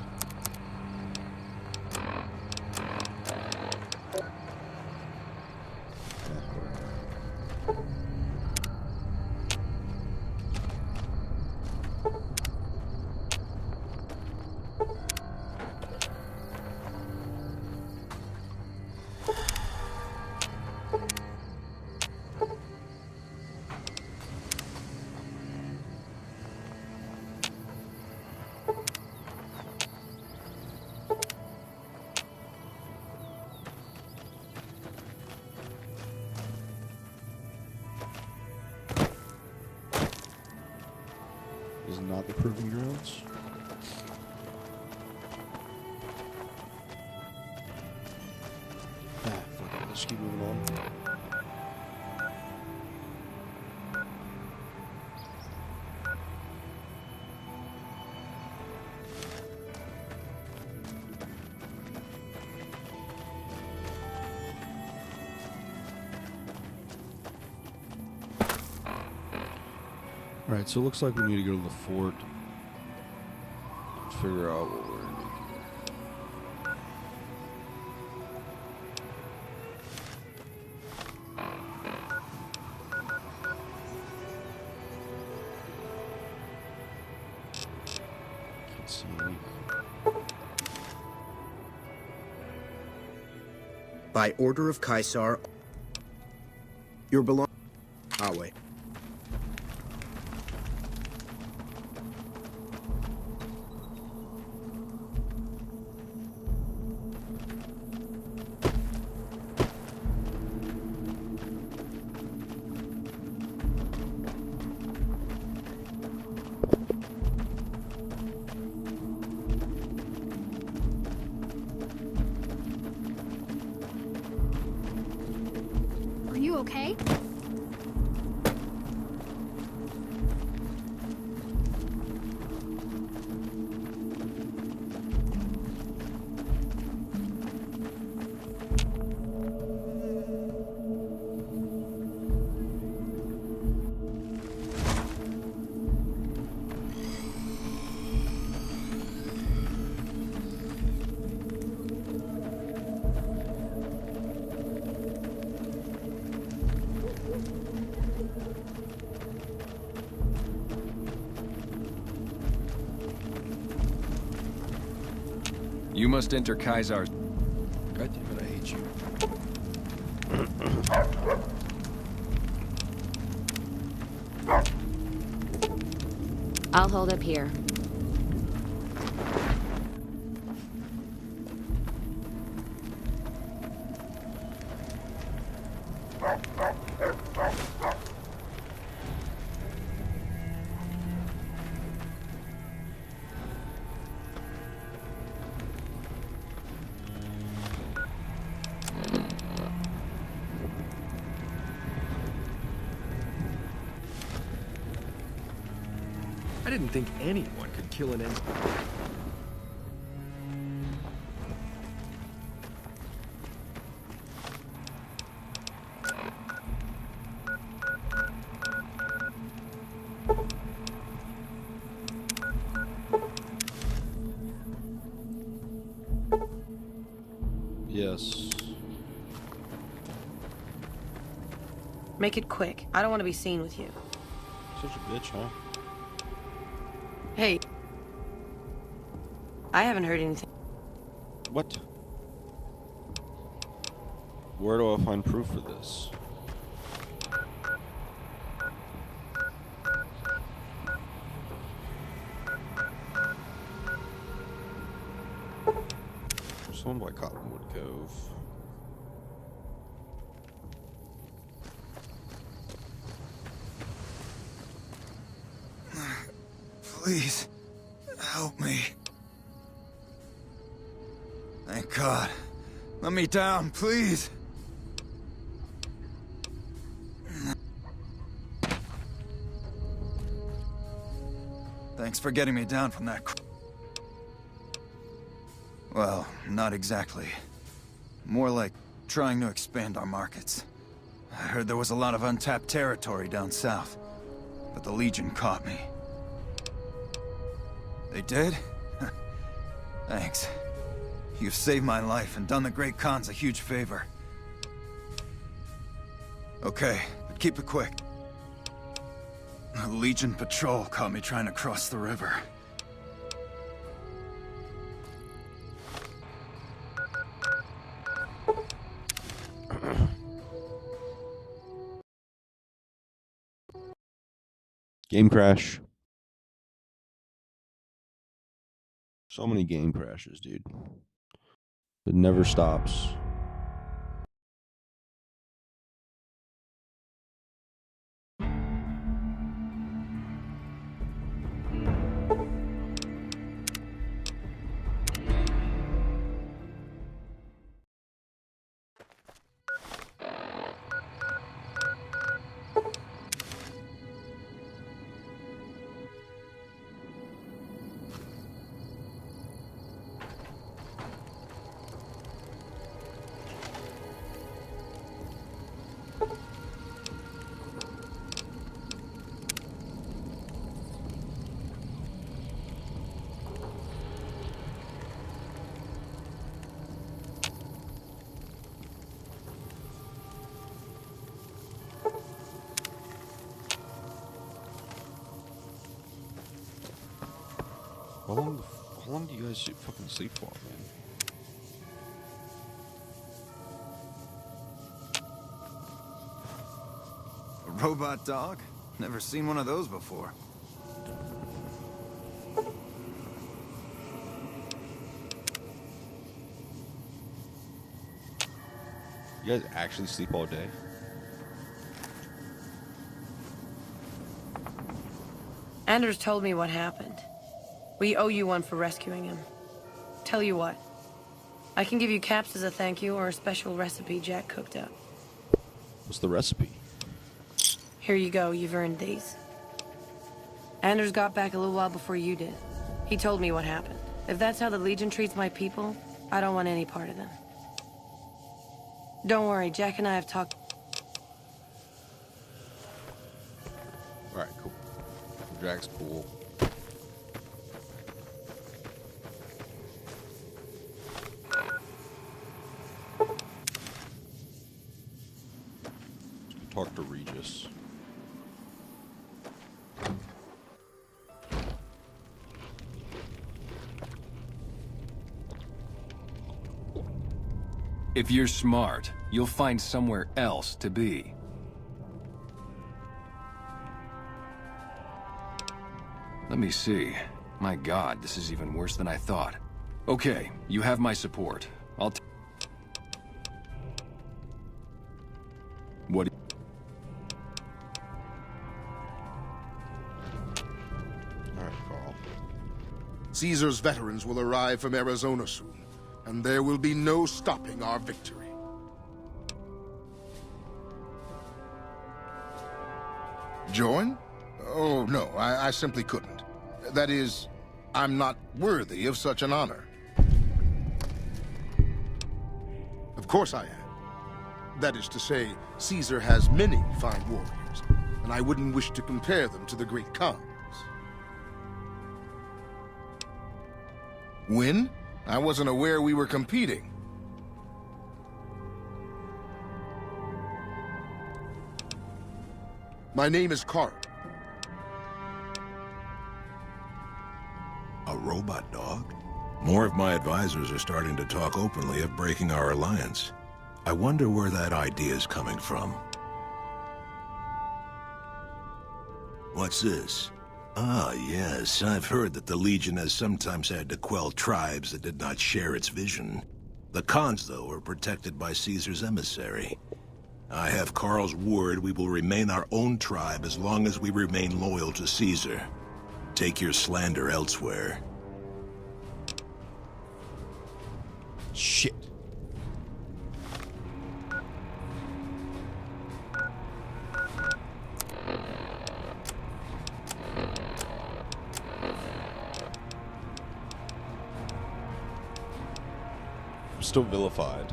Is it not the proving grounds? Ah, fuck it. Let's keep moving on. Alright, so it looks like we need to go to the fort. Figure out what we're gonna do here. Can't see anything. By order of Caesar, your belong. I'll wait. Are you okay? You must enter Caesar's... God damn it, I hate you. I'll hold up here. didn't think anyone could kill an Yes. Make it quick. I don't want to be seen with you. Such a bitch, huh? Hey. I haven't heard anything. What? Where do I find proof for this? There's one by Cottonwood Cove. Please, help me. Thank God. Let me down, please. Thanks for getting me down from that. Well, not exactly. More like trying to expand our markets. I heard there was a lot of untapped territory down south, but the Legion caught me. They did? Thanks. You've saved my life and done the Great Khans a huge favor. Okay, but keep it quick. A Legion patrol caught me trying to cross the river. Game crash. So many game crashes, dude. It never stops. How long do you guys fucking sleep for, man? A robot dog? Never seen one of those before. You guys actually sleep all day? Anders told me what happened. We owe you one for rescuing him. Tell you what. I can give you caps as a thank you or a special recipe Jack cooked up. What's the recipe? Here you go, you've earned these. Anders got back a little while before you did. He told me what happened. If that's how the Legion treats my people, I don't want any part of them. Don't worry, Jack and I have talked. Alright, cool. Jack's cool. Talk to Regis. If you're smart, you'll find somewhere else to be. Let me see. My God, this is even worse than I thought. Okay, you have my support. What? Alright, Carl. Caesar's veterans will arrive from Arizona soon, and there will be no stopping our victory. Join? Oh, no, I simply couldn't. That is, I'm not worthy of such an honor. Of course I am. That is to say, Caesar has many fine warriors, and I wouldn't wish to compare them to the great Khans. Win? I wasn't aware we were competing. My name is Carl. A robot dog? More of my advisors are starting to talk openly of breaking our alliance. I wonder where that idea is coming from. What's this? Ah, yes, I've heard that the Legion has sometimes had to quell tribes that did not share its vision. The Khans, though, are protected by Caesar's emissary. I have Carl's word we will remain our own tribe as long as we remain loyal to Caesar. Take your slander elsewhere. Shit. I'm still vilified.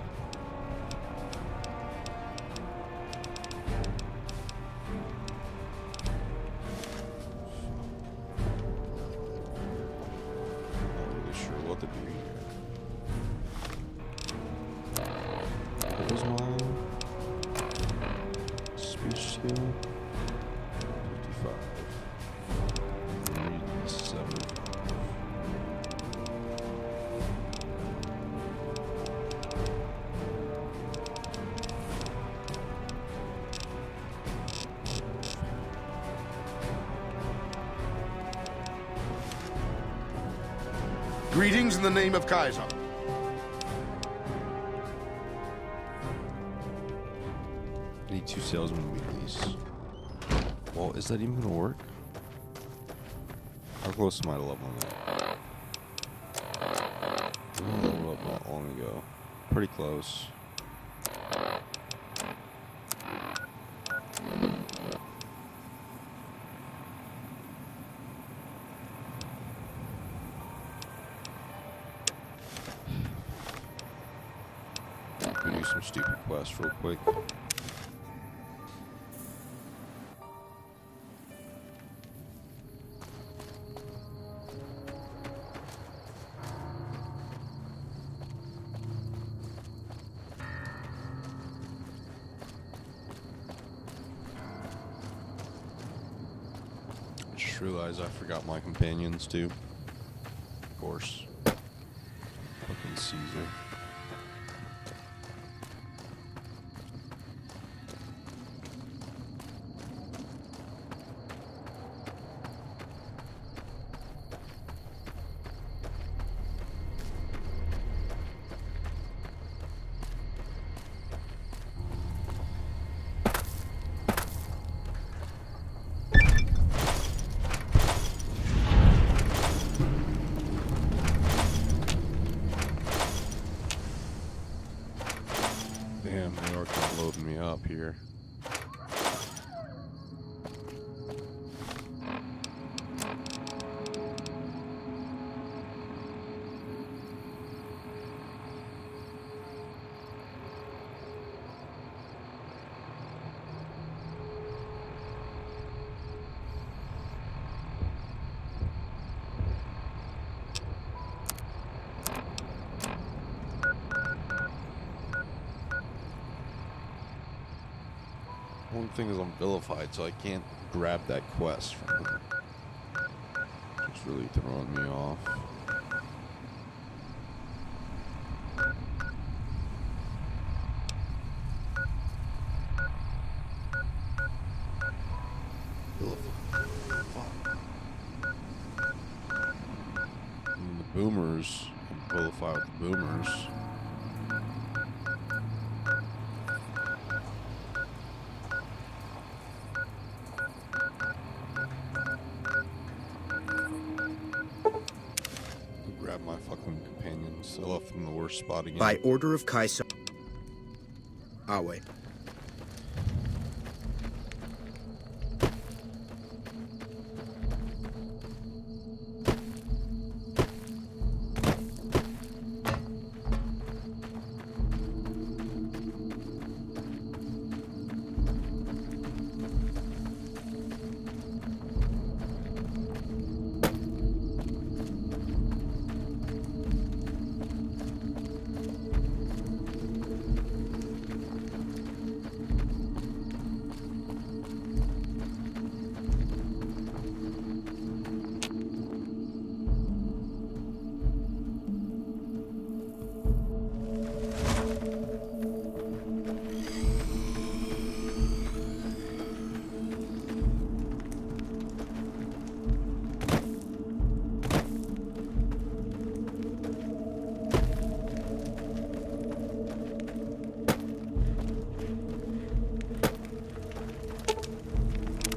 Greetings in the name of Kaiser. I need 2 salesmen weeklies. Well, is that even gonna work? How close am I to leveling up? I leveled up not long ago. Pretty close. Do some stupid quest real quick. I just realized I forgot my companions too. Of course. Fucking Caesar. Damn, they are kind of loading me up here. One thing is I'm vilified, so I can't grab that quest from him. It's really throwing me off. Vilified. Fuck. And the boomers, I'm vilified with the boomers. Grab my fucking companions. I left them in the worst spot again. By order of Kaiser. I'll wait.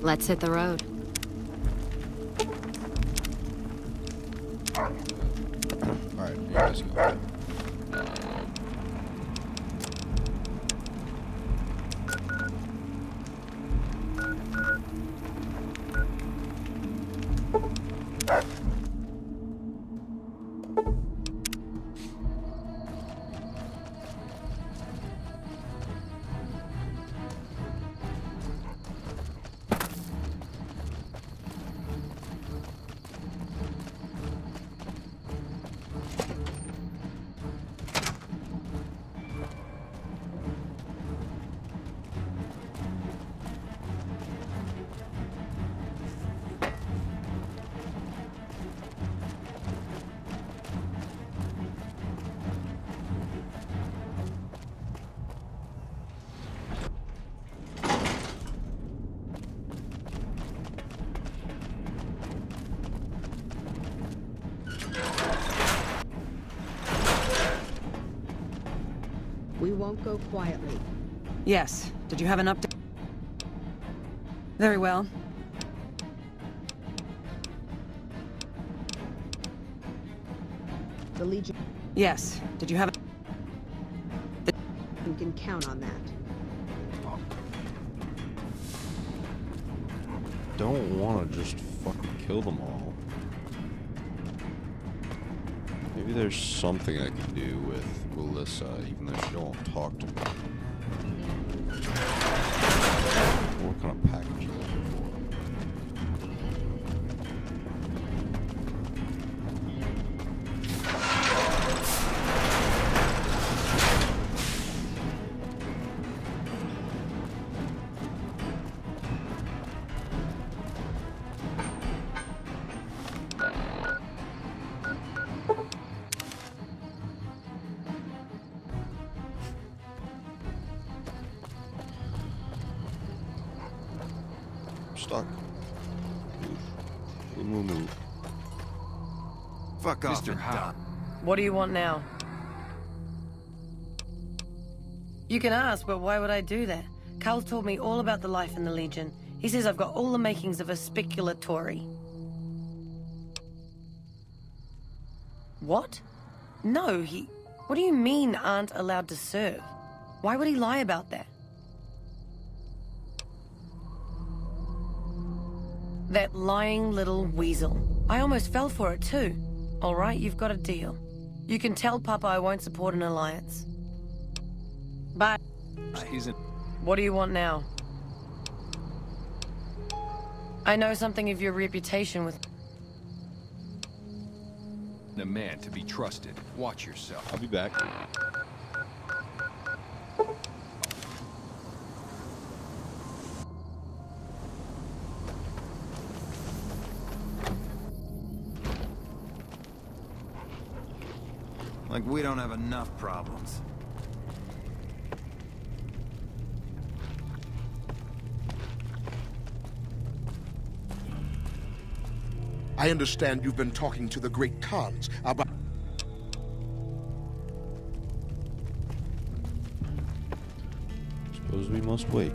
Let's hit the road. Alright, you guys go. We won't go quietly. Yes. Did you have an update? Very well. The Legion... Yes. Did you have... You can count on that. Don't want to just fucking kill them all. Maybe there's something I can do with Melissa, even though she don't talk to me. What kind of package are you looking for? Stuck. Move. Fuck off, Mr. Howe. What do you want now? You can ask, but why would I do that? Carl told me all about the life in the Legion. He says I've got all the makings of a speculatory. What? No, he... What do you mean aren't allowed to serve? Why would he lie about that? That lying little weasel. I almost fell for it too. All right, you've got a deal. You can tell Papa I won't support an alliance. Bye. What do you want now? I know something of your reputation with... A man to be trusted. Watch yourself. I'll be back. Like we don't have enough problems. I understand you've been talking to the Great Khans about... Suppose we must wait.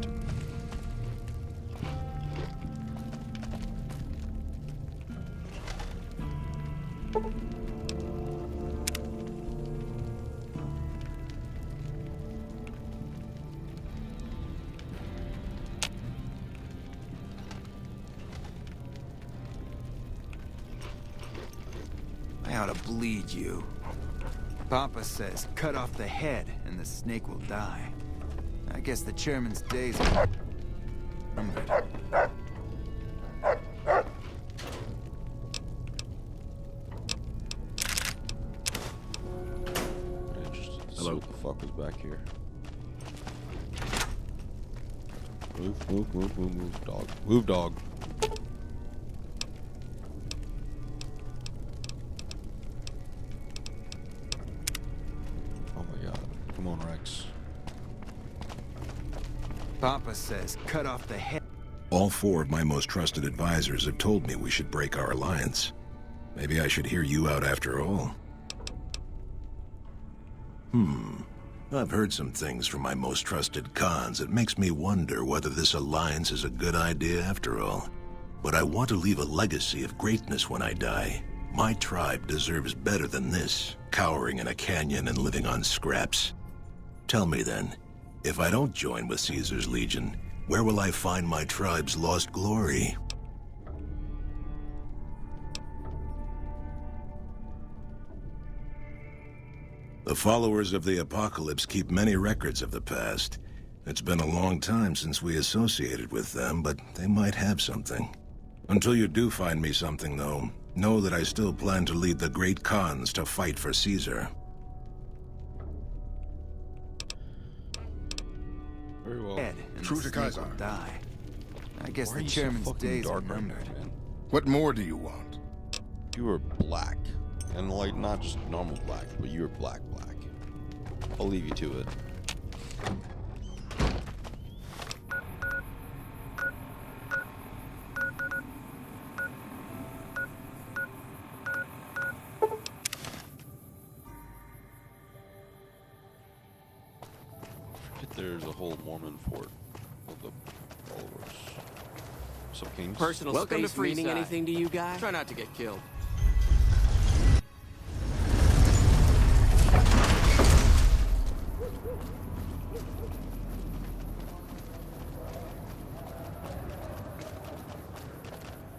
I ought to bleed you. Papa says, cut off the head and the snake will die. I guess the chairman's days are numbered. Hello. What the fuck is back here? Move, dog. Move, dog. Oh my god. Come on, Rex. Papa says, cut off the head. All four of my most trusted advisors have told me we should break our alliance. Maybe I should hear you out after all. I've heard some things from my most trusted Khans that makes me wonder whether this alliance is a good idea after all. But I want to leave a legacy of greatness when I die. My tribe deserves better than this, cowering in a canyon and living on scraps. Tell me then, if I don't join with Caesar's Legion, where will I find my tribe's lost glory? The followers of the Apocalypse keep many records of the past. It's been a long time since we associated with them, but they might have something. Until you do find me something, though, know that I still plan to lead the great Khans to fight for Caesar. Very well. True to Caesar. Die. I guess Why the are you so chairman's fucking days are dark right numbered. now, man? What more do you want? You were black. And like, not just normal black, but you were black. I'll leave you to it. There's a whole Mormon fort of the followers. Some kings. Personal Welcome space to Freeside. meaning anything to you guys? Try not to get killed.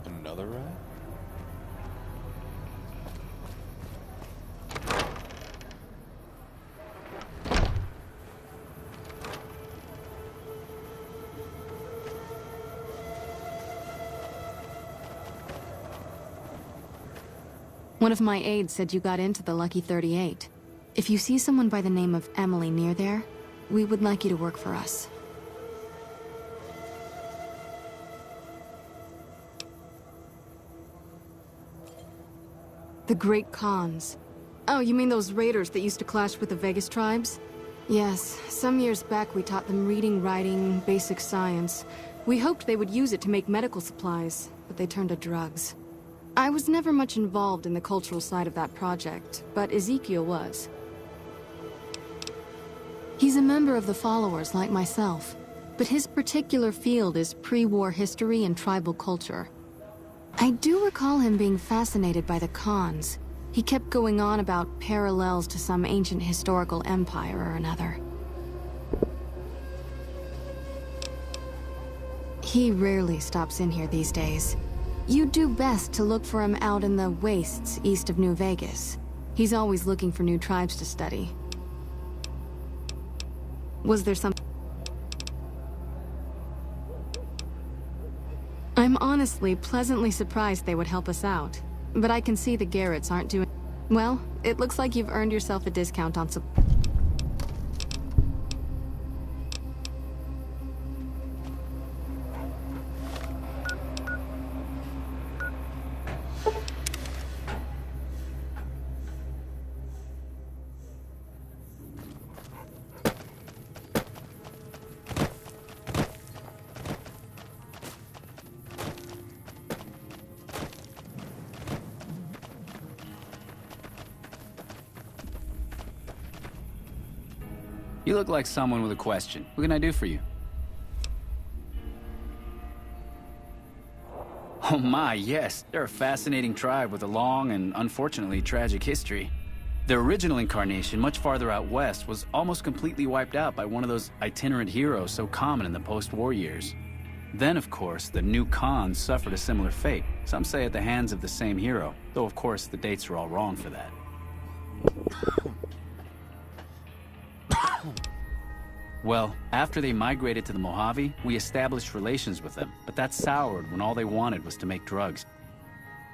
Another rat? One of my aides said you got into the Lucky 38. If you see someone by the name of Emily near there, we would like you to work for us. The Great Khans. Oh, you mean those raiders that used to clash with the Vegas tribes? Yes, some years back we taught them reading, writing, basic science. We hoped they would use it to make medical supplies, but they turned to drugs. I was never much involved in the cultural side of that project, but Ezekiel was. He's a member of the Followers like myself, but his particular field is pre-war history and tribal culture. I do recall him being fascinated by the Khans. He kept going on about parallels to some ancient historical empire or another. He rarely stops in here these days. You'd do best to look for him out in the wastes east of New Vegas. He's always looking for new tribes to study. Was there some... I'm honestly pleasantly surprised they would help us out. But I can see the Garretts aren't doing... Well, it looks like you've earned yourself a discount on support. You look like someone with a question. What can I do for you? Oh my, yes. They're a fascinating tribe with a long and unfortunately tragic history. Their original incarnation, much farther out west, was almost completely wiped out by one of those itinerant heroes so common in the post-war years. Then, of course, the new Khans suffered a similar fate. Some say at the hands of the same hero, though of course the dates are all wrong for that. Well, after they migrated to the Mojave, we established relations with them, but that soured when all they wanted was to make drugs.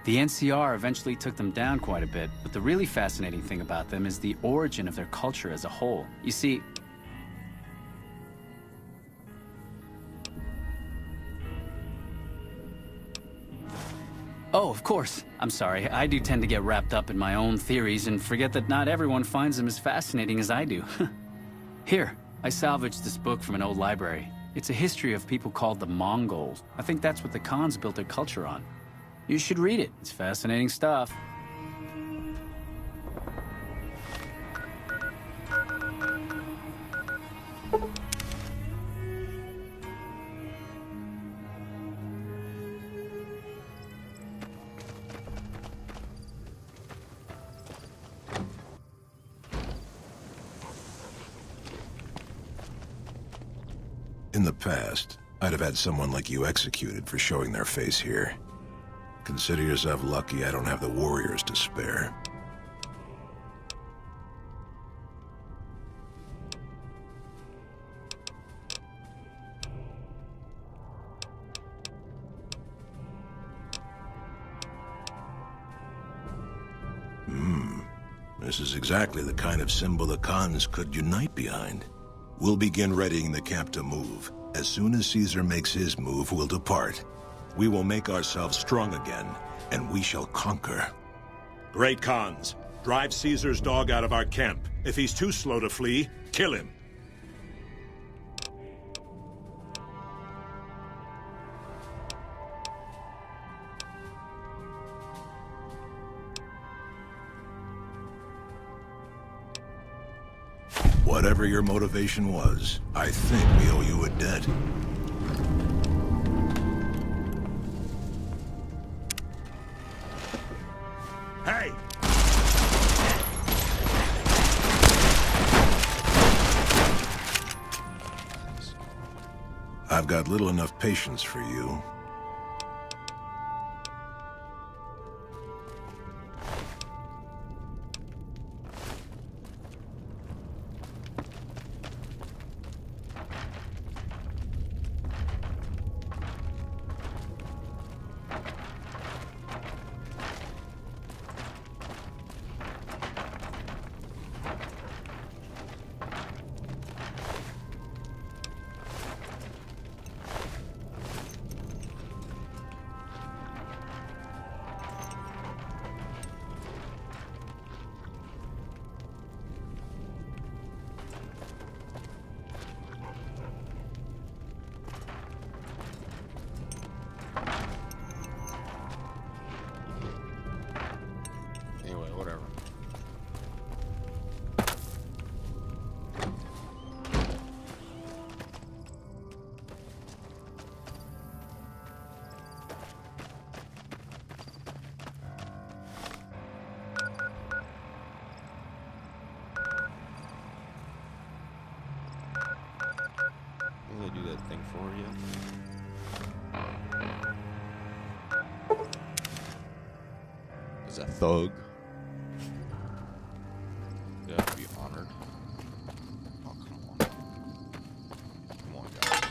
The NCR eventually took them down quite a bit, but the really fascinating thing about them is the origin of their culture as a whole. You see... Oh, of course. I'm sorry. I do tend to get wrapped up in my own theories and forget that not everyone finds them as fascinating as I do. Here. I salvaged this book from an old library. It's a history of people called the Mongols. I think that's what the Khans built their culture on. You should read it. It's fascinating stuff. In the past, I'd have had someone like you executed for showing their face here. Consider yourself lucky I don't have the warriors to spare. This is exactly the kind of symbol the Khans could unite behind. We'll begin readying the camp to move. As soon as Caesar makes his move, we'll depart. We will make ourselves strong again, and we shall conquer. Great Khans, drive Caesar's dog out of our camp. If he's too slow to flee, kill him. Whatever your motivation was, I think we owe you a debt. Hey! I've got little enough patience for you. Anyway, whatever. Didn't they do that thing for you? Is that thug? You have to be honored. Oh, come on. Come on, guys.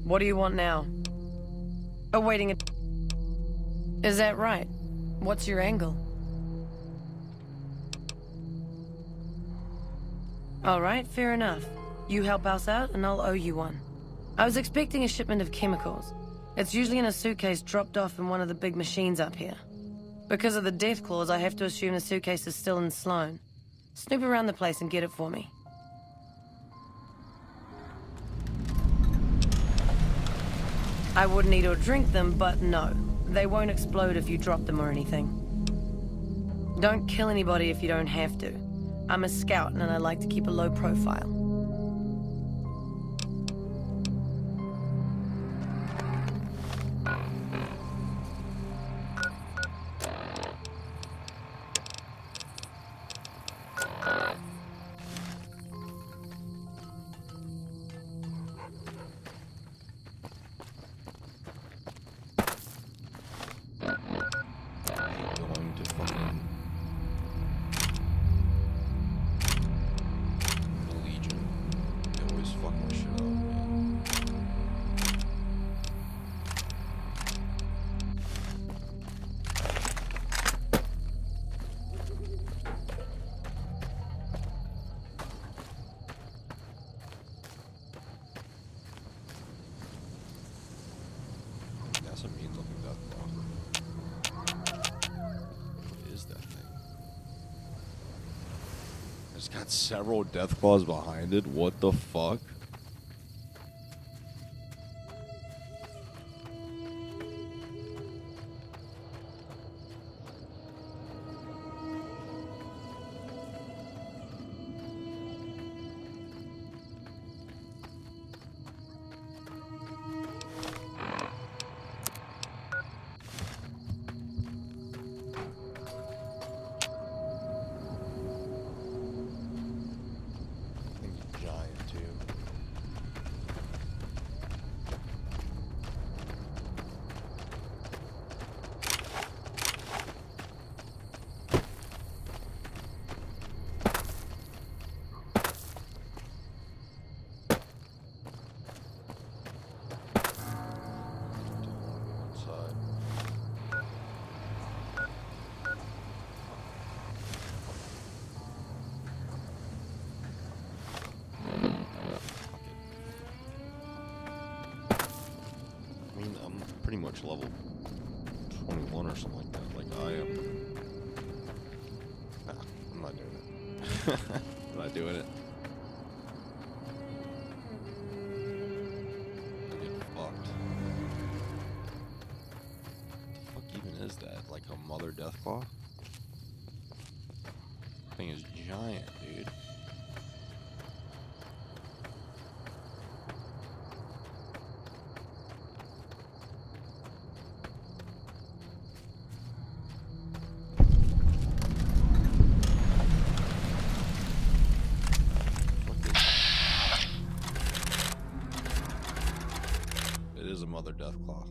What do you want now? Awaiting it. Is that right? What's your angle? All right, fair enough. You help us out, and I'll owe you one. I was expecting a shipment of chemicals. It's usually in a suitcase dropped off in one of the big machines up here. Because of the death clause, I have to assume the suitcase is still in Sloan. Snoop around the place and get it for me. I wouldn't eat or drink them, but no. They won't explode if you drop them or anything. Don't kill anybody if you don't have to. I'm a scout and I like to keep a low profile. It's got several death claws behind it. What the fuck? Alex level 21 or something like that. Like I am. Nah, I'm not doing it. I'm not doing it. I get fucked. What the fuck even is that? Like a mother Deathclaw? Thing is giant, dude. It is a mother Deathclaw.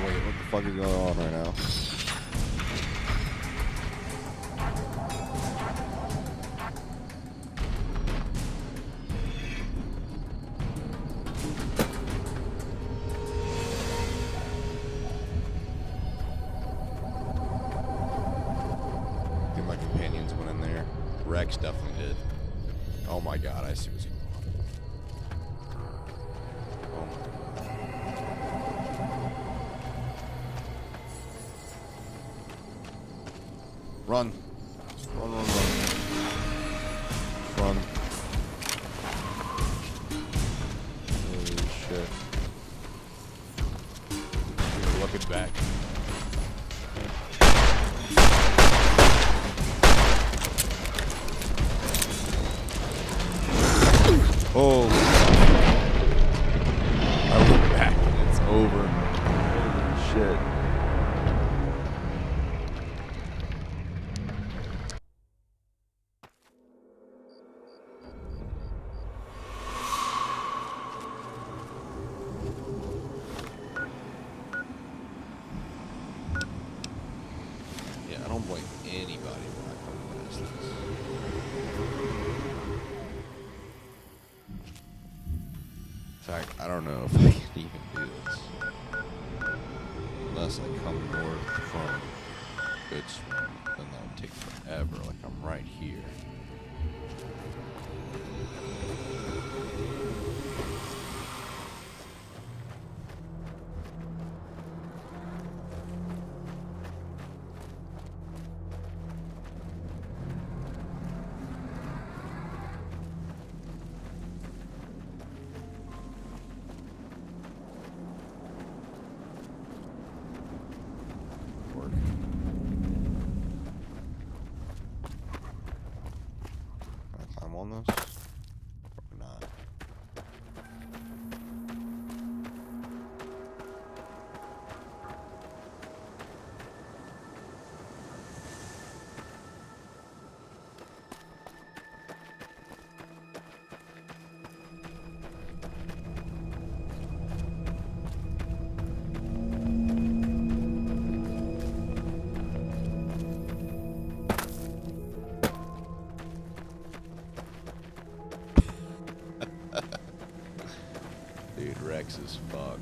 Wait, what the fuck is going on right now? I think my companions went in there. Rex definitely did. Oh my god, I see what's going on. Run. Run, run, run. Run. Holy shit. You're looking back. Oh. I look back and it's over. Holy shit. I don't blame anybody when I come past this. In fact, I don't know if I can even do this. Unless I come north from Goodsprings, then that would take forever. Like I'm right here. On this or not? Dude, Rex is fucked.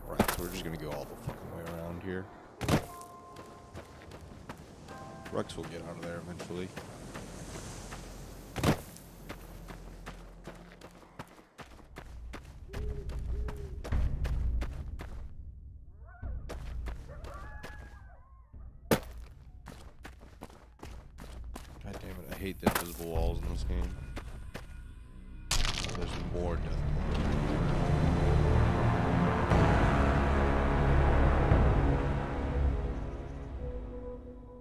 Right, so we're just gonna go all the fucking way around here. Rex will get out of there eventually. God damn it, I hate the invisible walls in this game. There's more death.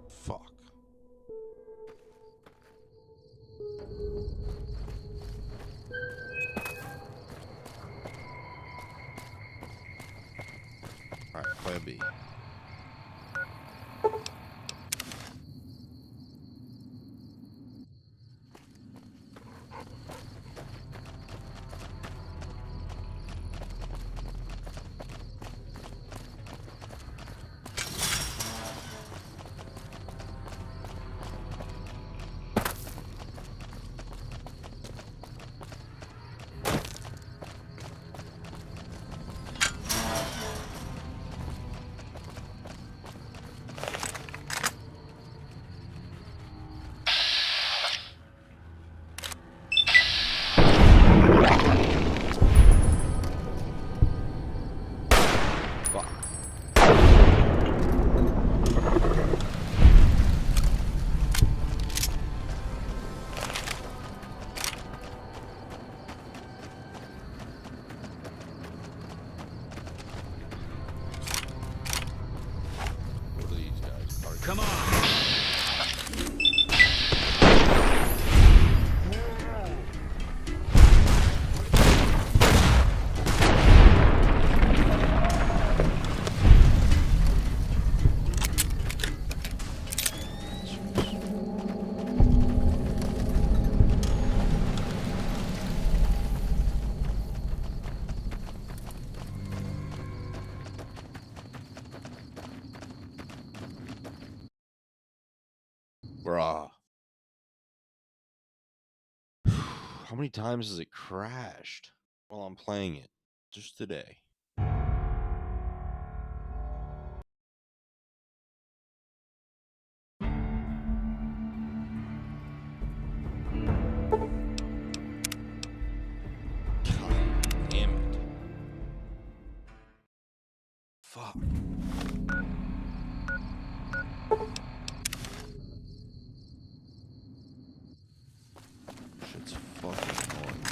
Fuck. Alright, plan B. Come on! Bruh. How many times has it crashed while I'm playing it? Just today. God damn it. Fuck. Shit's fucking annoying.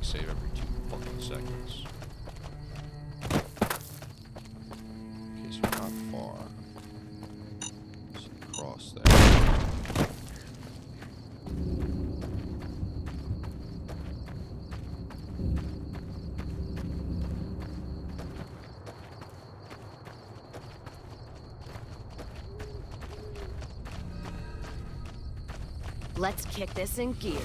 Save every 2 fucking seconds. Okay, so we're not far. Let's cross there. Let's kick this in gear.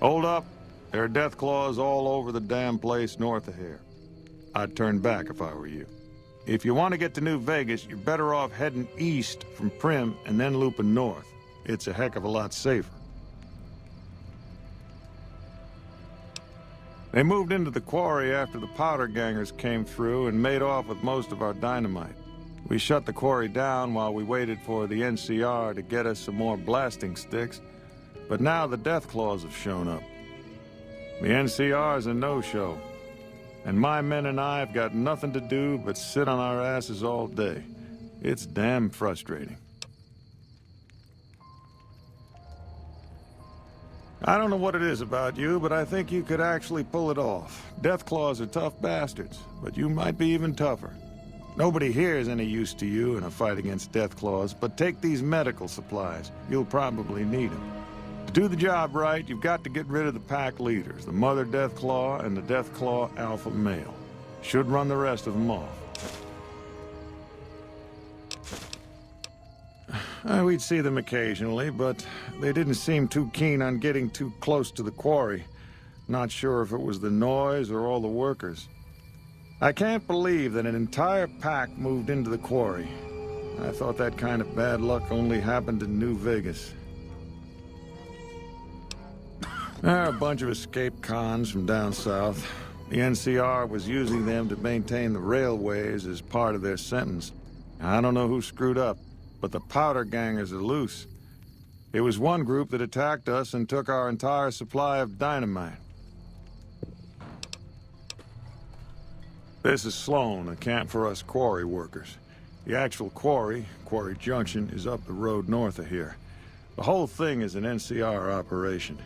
Hold up. There are death claws all over the damn place north of here. I'd turn back if I were you. If you want to get to New Vegas, you're better off heading east from Primm and then looping north. It's a heck of a lot safer. They moved into the quarry after the powder gangers came through and made off with most of our dynamite. We shut the quarry down while we waited for the NCR to get us some more blasting sticks, but now the death claws have shown up. The NCR's a no-show, and my men and I have got nothing to do but sit on our asses all day. It's damn frustrating. I don't know what it is about you, but I think you could actually pull it off. Deathclaws are tough bastards, but you might be even tougher. Nobody here is any use to you in a fight against Deathclaws, but take these medical supplies. You'll probably need them. To do the job right, you've got to get rid of the pack leaders, the Mother Deathclaw and the Deathclaw Alpha Male. Should run the rest of them off. We'd see them occasionally, but they didn't seem too keen on getting too close to the quarry. Not sure if it was the noise or all the workers. I can't believe that an entire pack moved into the quarry. I thought that kind of bad luck only happened in New Vegas. There are a bunch of escaped cons from down south. The NCR was using them to maintain the railways as part of their sentence. I don't know who screwed up, but the powder gangers are loose. It was one group that attacked us and took our entire supply of dynamite. This is Sloan, a camp for us quarry workers. The actual quarry, Quarry Junction, is up the road north of here. The whole thing is an NCR operation.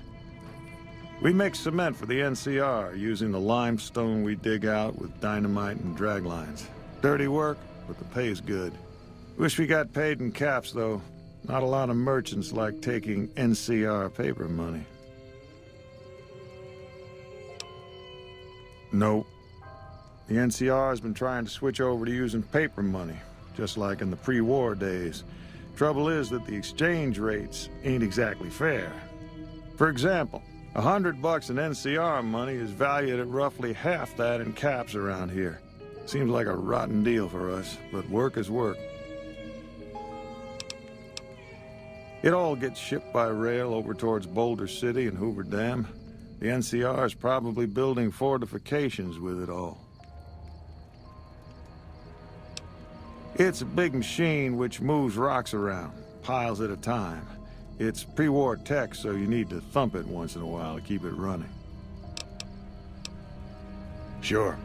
We make cement for the NCR using the limestone we dig out with dynamite and drag lines. Dirty work, but the pay's good. Wish we got paid in caps, though. Not a lot of merchants like taking NCR paper money. Nope. The NCR has been trying to switch over to using paper money, just like in the pre-war days. Trouble is that the exchange rates ain't exactly fair. For example, $100 in NCR money is valued at roughly half that in caps around here. Seems like a rotten deal for us, but work is work. It all gets shipped by rail over towards Boulder City and Hoover Dam. The NCR is probably building fortifications with it all. It's a big machine which moves rocks around, piles at a time. It's pre-war tech, so you need to thump it once in a while to keep it running. Sure.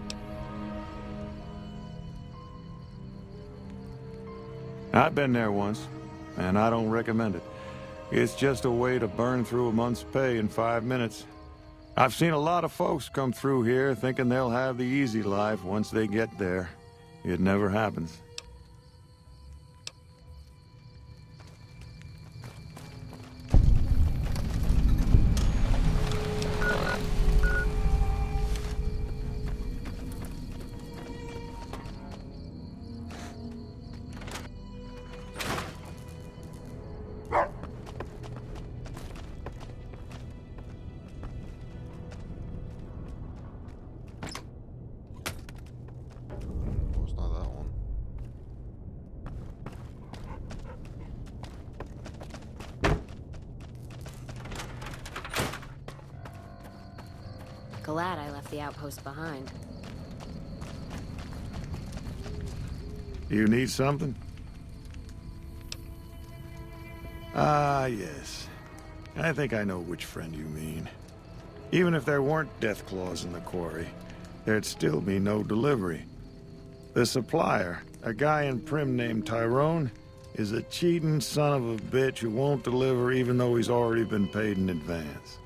I've been there once, and I don't recommend it. It's just a way to burn through a month's pay in 5 minutes. I've seen a lot of folks come through here thinking they'll have the easy life once they get there. It never happens. Glad I left the outpost behind. You need something? Ah, yes. I think I know which friend you mean. Even if there weren't Deathclaws in the quarry, there'd still be no delivery. The supplier, a guy in Primm named Tyrone, is a cheating son of a bitch who won't deliver even though he's already been paid in advance.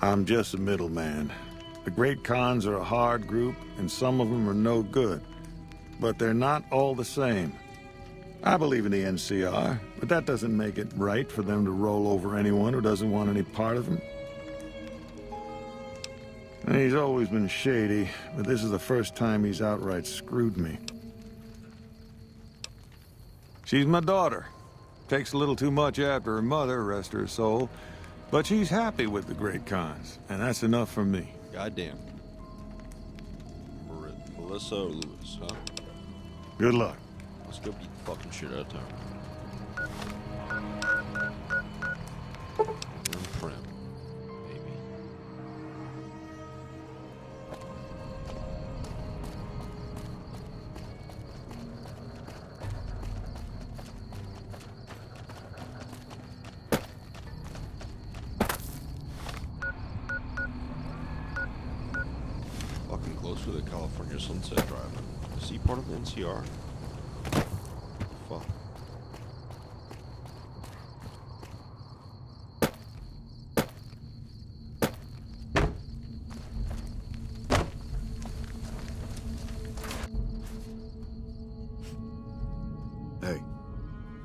I'm just a middleman. The Great Khans are a hard group, and some of them are no good. But they're not all the same. I believe in the NCR, but that doesn't make it right for them to roll over anyone who doesn't want any part of them. And he's always been shady, but this is the first time he's outright screwed me. She's my daughter. Takes a little too much after her mother, rest her soul. But she's happy with the Great Khans, and that's enough for me. Goddamn. Melissa or Lewis, huh? Good luck. Let's go beat the fucking shit out of town. Prim, baby. Fucking close to the California Sunset Drive. Is he part of the NCR? Fuck.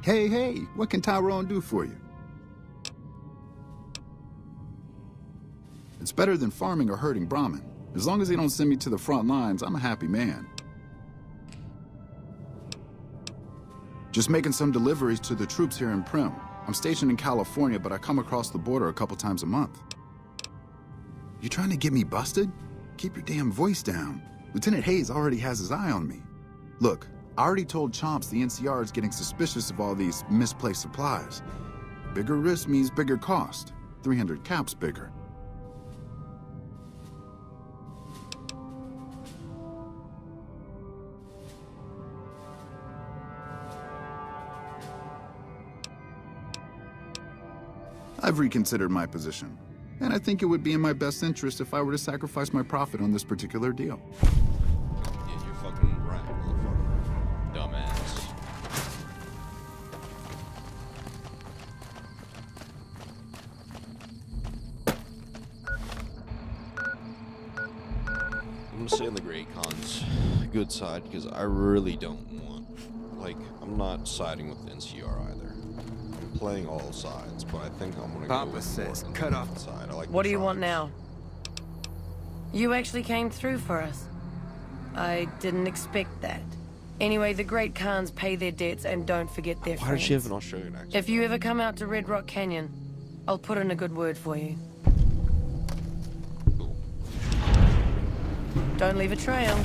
Hey, what can Tyrone do for you? It's better than farming or herding Brahmin. As long as they don't send me to the front lines, I'm a happy man. Just making some deliveries to the troops here in Prim. I'm stationed in California, but I come across the border a couple times a month. You trying to get me busted? Keep your damn voice down. Lieutenant Hayes already has his eye on me. Look, I already told Chomps the NCR is getting suspicious of all these misplaced supplies. Bigger risk means bigger cost. 300 caps bigger. I've reconsidered my position, and I think it would be in my best interest if I were to sacrifice my profit on this particular deal. Yeah, you're fucking right, motherfucker. Dumbass. I'm gonna stay on the Great Khan's good side because I really don't want, like, I'm not siding with the NCR either. I'm playing all sides, but I think I'm gonna Papa go with says, more cut off the side. I like What the do you want tribes. now? You actually came through for us. I didn't expect that. Anyway, the Great Khans pay their debts and don't forget their Why friends. does she have an Australian accent? If you ever come out to Red Rock Canyon, I'll put in a good word for you. Don't leave a trail.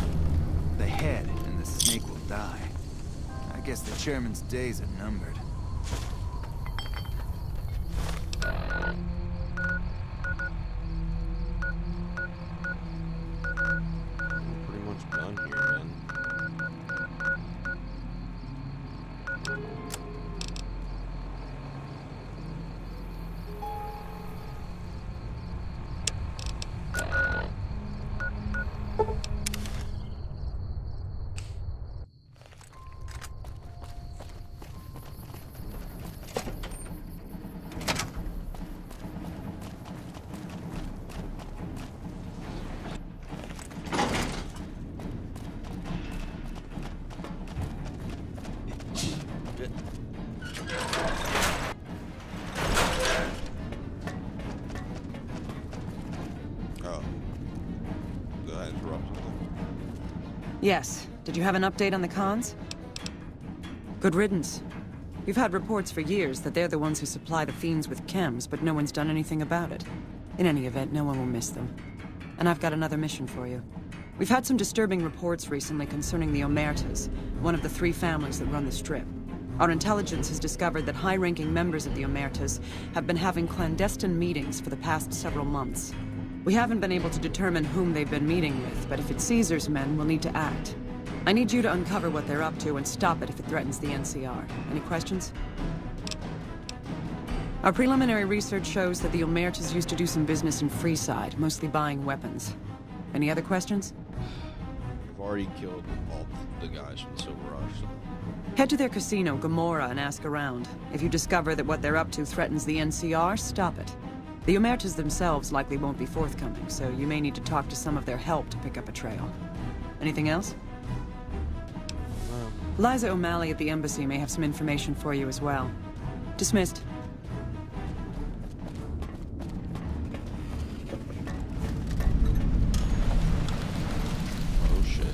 The head and the snake will die. I guess the chairman's days are numbered. Pretty much done here, man. Oh. Did I interrupt something? Yes. Did you have an update on the Khans? Good riddance. You've had reports for years that they're the ones who supply the fiends with chems, but no one's done anything about it. In any event, no one will miss them. And I've got another mission for you. We've had some disturbing reports recently concerning the Omertas, one of the 3 families that run the Strip. Our intelligence has discovered that high-ranking members of the Omertas have been having clandestine meetings for the past several months. We haven't been able to determine whom they've been meeting with, but if it's Caesar's men, we'll need to act. I need you to uncover what they're up to and stop it if it threatens the NCR. Any questions? Our preliminary research shows that the Omertas used to do some business in Freeside, mostly buying weapons. Any other questions? I've already killed all the guys from Silver Rush. So. Head to their casino, Gomorrah, and ask around. If you discover that what they're up to threatens the NCR, stop it. The Omertas themselves likely won't be forthcoming, so you may need to talk to some of their help to pick up a trail. Anything else? Liza O'Malley at the embassy may have some information for you as well. Dismissed. Oh shit.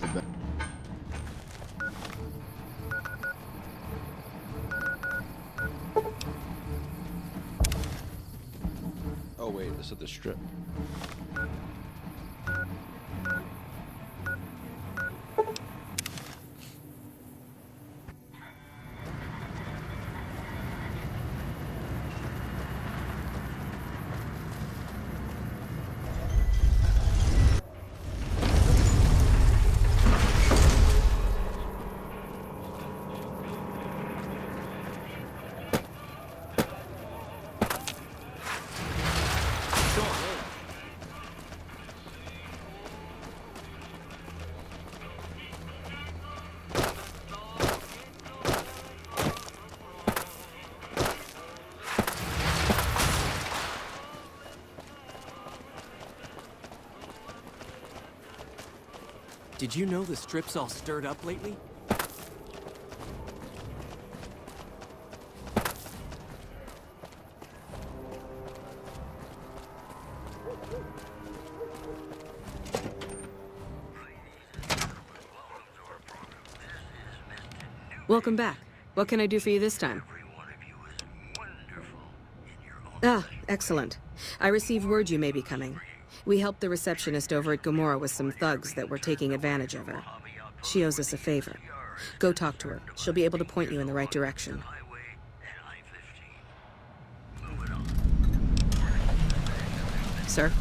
the back. Oh wait, this is the strip. Did you know the strip's all stirred up lately? Welcome back. What can I do for you this time? Ah, excellent. I received word you may be coming. We helped the receptionist over at Gomorrah with some thugs that were taking advantage of her. She owes us a favor. Go talk to her. She'll be able to point you in the right direction. Sir?